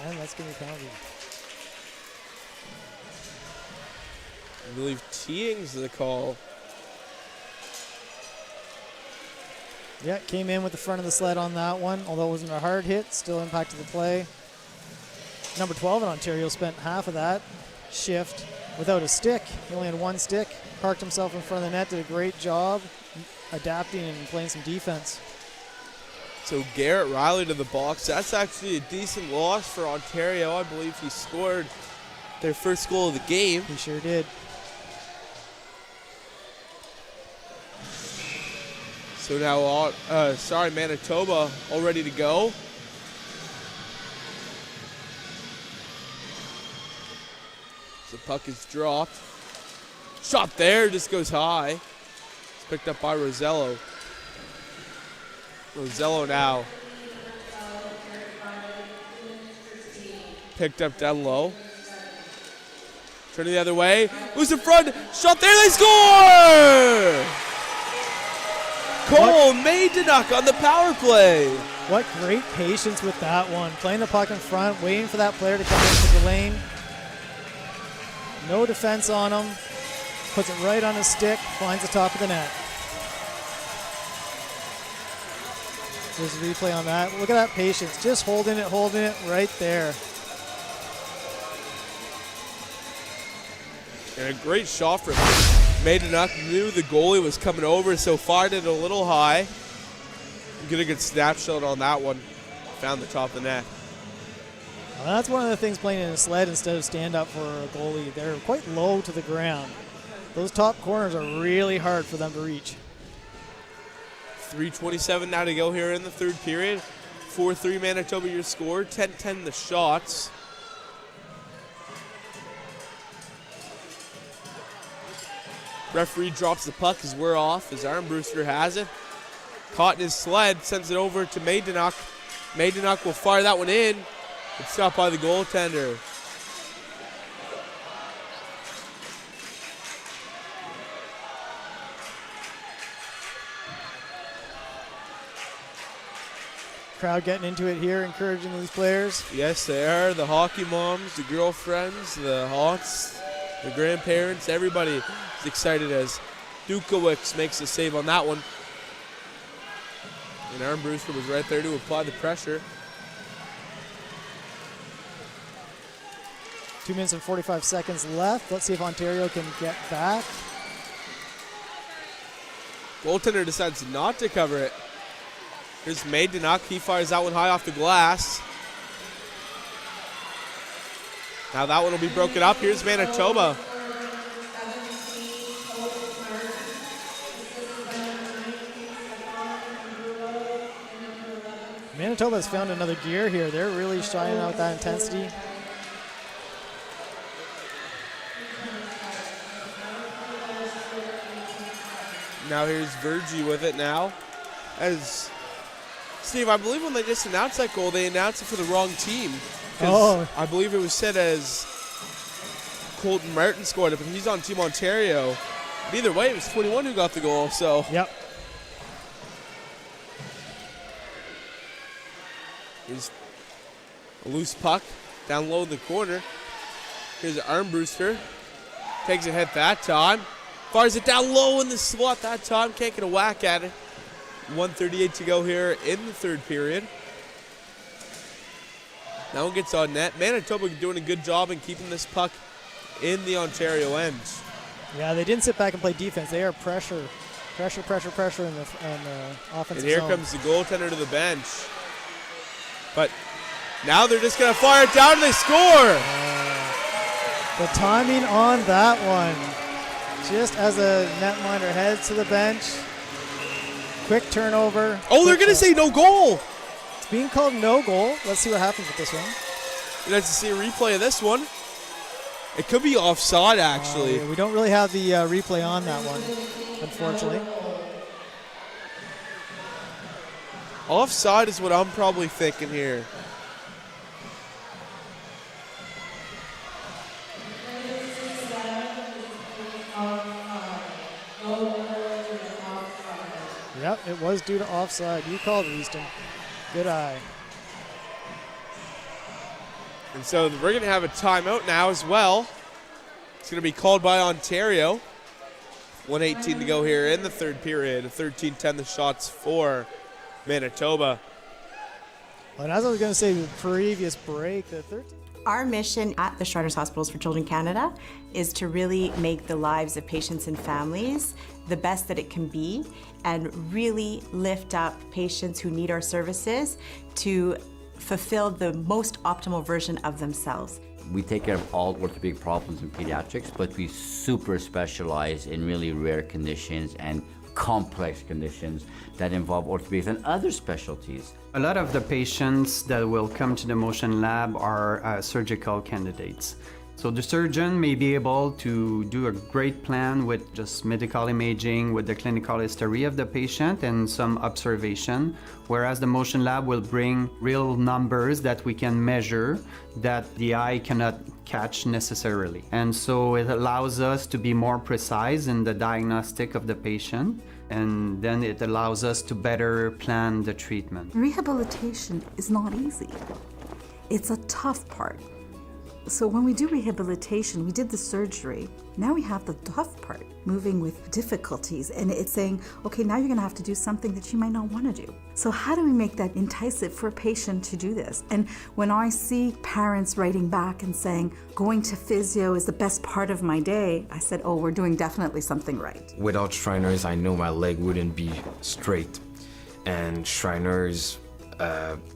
And that's going to be penalty. I believe teeing's the call. Yeah, came in with the front of the sled on that one. Although it wasn't a hard hit, still impacted the play. Number 12 in Ontario spent half of that shift without a stick. He only had 1 stick. Parked himself in front of the net, did a great job adapting and playing some defense. So Garrett Riley to the box. That's actually a decent loss for Ontario. I believe he scored their first goal of the game. He sure did. So now, Manitoba all ready to go. The puck is dropped. Shot there, just goes high. It's picked up by Rosello. Rosello now. Picked up down low. Turning the other way. Loose in front. Shot there, they score! Cole Maidenuk on the power play. What great patience with that one. Playing the puck in front, waiting for that player to come into the lane. No defense on him. Puts it right on his stick, finds the top of the net. There's a replay on that. Look at that patience. Just holding it right there. And a great shot from him. Maidenuk knew the goalie was coming over, so fired it a little high. Get a good snapshot on that one. Found the top of the net. Well, that's one of the things playing in a sled instead of stand up for a goalie. They're quite low to the ground. Those top corners are really hard for them to reach. 3:27 now to go here in the third period. 4-3 Manitoba your score. 10-10 the shots. Referee drops the puck as we're off. His Armbruster has it. Caught in his sled, sends it over to Maidenuk. Maidenuk will fire that one in. It's stopped by the goaltender. Crowd getting into it here, encouraging these players. Yes, they are. The hockey moms, the girlfriends, the hots, the grandparents, everybody is excited as Dukowicz makes a save on that one. And Armbruster was right there to apply the pressure. 2 minutes and 45 seconds left. Let's see if Ontario can get back. Goaltender decides not to cover it. Here's Maidenuk. He fires that one high off the glass. Now that one will be broken up. Here's Manitoba. Manitoba has found another gear here. They're really shining out that intensity. Now here's Virgie with it now. As Steve, I believe when they just announced that goal, they announced it for the wrong team. Oh. I believe it was said as Colton Martin scored it, but he's on Team Ontario. But either way, it was 21 who got the goal, so. Yep. Here's a loose puck down low in the corner. Here's Armbruster. Takes a hit that time. Fires it down low in the slot that time. Can't get a whack at it. 1:38 to go here in the third period. That one gets on net. Manitoba doing a good job in keeping this puck in the Ontario end. Yeah, they didn't sit back and play defense. They are pressure in the offensive And here zone. comes the goaltender to the bench. But now they're just going to fire it down and they score. The timing on that one. Just as the netminder heads to the bench. Quick turnover. Oh, they're going to say no goal. It's being called no goal. Let's see what happens with this one. We'd like to see a replay of this one. It could be offside, actually. Yeah, we don't really have the replay on that one, unfortunately. Offside is what I'm probably thinking here. Yep, it was due to offside. You called it, Easton. Good eye. And so we're going to have a timeout now as well. It's going to be called by Ontario. 1:18 to go here in the third period. 13-10 the shots for Manitoba. And as I was going to say, the previous break, the 13. Our mission at the Shriners Hospitals for Children Canada is to really make the lives of patients and families the best that it can be and really lift up patients who need our services to fulfill the most optimal version of themselves. We take care of all orthopedic problems in pediatrics, but we super specialize in really rare conditions and complex conditions that involve orthopedics and other specialties. A lot of the patients that will come to the motion lab are surgical candidates. So the surgeon may be able to do a great plan with just medical imaging, with the clinical history of the patient and some observation, whereas the motion lab will bring real numbers that we can measure that the eye cannot catch necessarily. And so it allows us to be more precise in the diagnostic of the patient, and then it allows us to better plan the treatment. Rehabilitation is not easy. It's a tough part. So when we do rehabilitation, we did the surgery. Now we have the tough part, moving with difficulties, and it's saying, okay, now you're gonna have to do something that you might not wanna do. So how do we make that enticing for a patient to do this? And when I see parents writing back and saying, going to physio is the best part of my day, I said, oh, we're doing definitely something right. Without Shriners, I know my leg wouldn't be straight. And Shriners,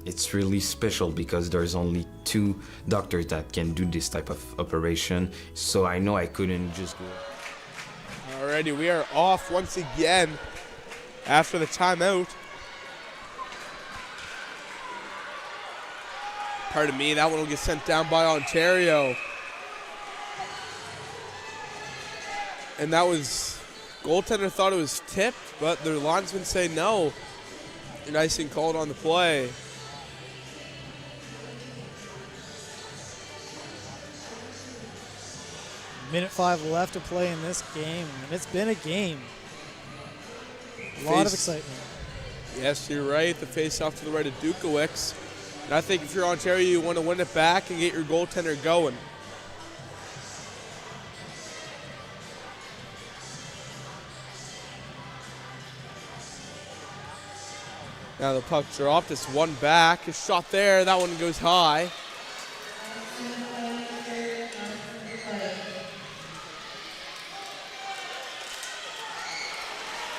it's really special because there's only 2 doctors that can do this type of operation. So I know I couldn't just go. Alrighty, we are off once again after the timeout. Pardon me, that one will get sent down by Ontario. And that was, goaltender thought it was tipped, but the linesman say no. And icing called on the play. Minute 5 left to play in this game, and it's been a game. A lot of excitement. Yes, you're right. The face-off to the right of Dukowicz. And I think if you're Ontario, you want to win it back and get your goaltender going. Now the puck dropped. It's one back. A shot there. That one goes high.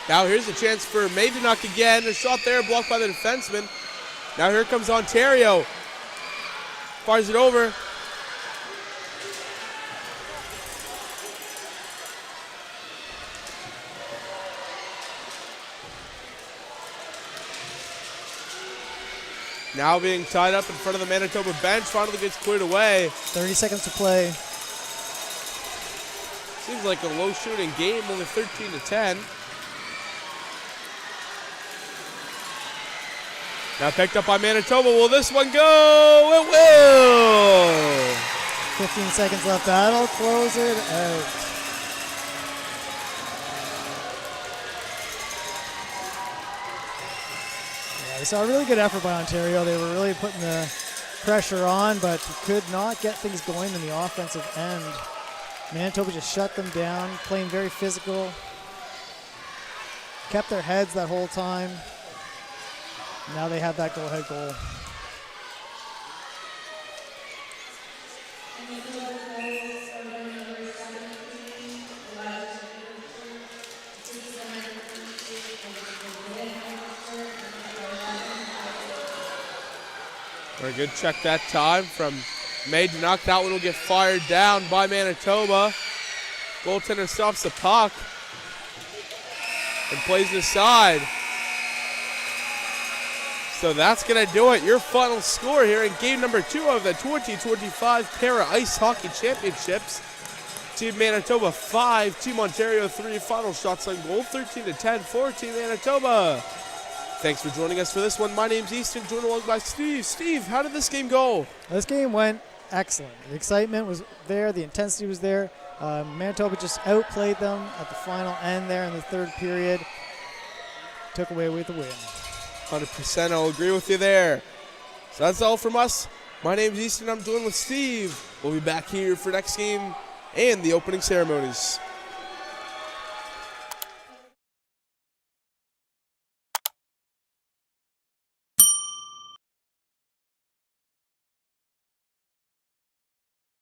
Now here's a chance for Maidenock again. A shot there, blocked by the defenseman. Now here comes Ontario. Fires it over. Now being tied up in front of the Manitoba bench, finally gets cleared away. 30 seconds to play. Seems like a low shooting game, only 13-10. Now picked up by Manitoba. Will this one go? It will! 15 seconds left. That'll close it out. Yeah, we saw a really good effort by Ontario. They were really putting the pressure on, but could not get things going in the offensive end. Manitoba just shut them down, playing very physical. Kept their heads that whole time. Now they have that go-ahead goal. Very good check that time from Maidenock. That one will get fired down by Manitoba. Goaltender stops the puck and plays it aside. So that's going to do it. Your final score here in game number 2 of the 2025 Para Ice Hockey Championships. Team Manitoba 5, Team Ontario 3. Final shots on goal 13-10 for Team Manitoba. Thanks for joining us for this one. My name's Easton, joined along by Steve. Steve, how did this game go? This game went excellent. The excitement was there. The intensity was there. Manitoba just outplayed them at the final end there in the third period. Took away with the win. 100%, I'll agree with you there. So that's all from us. My name's Easton, I'm joined with Steve. We'll be back here for next game and the opening ceremonies.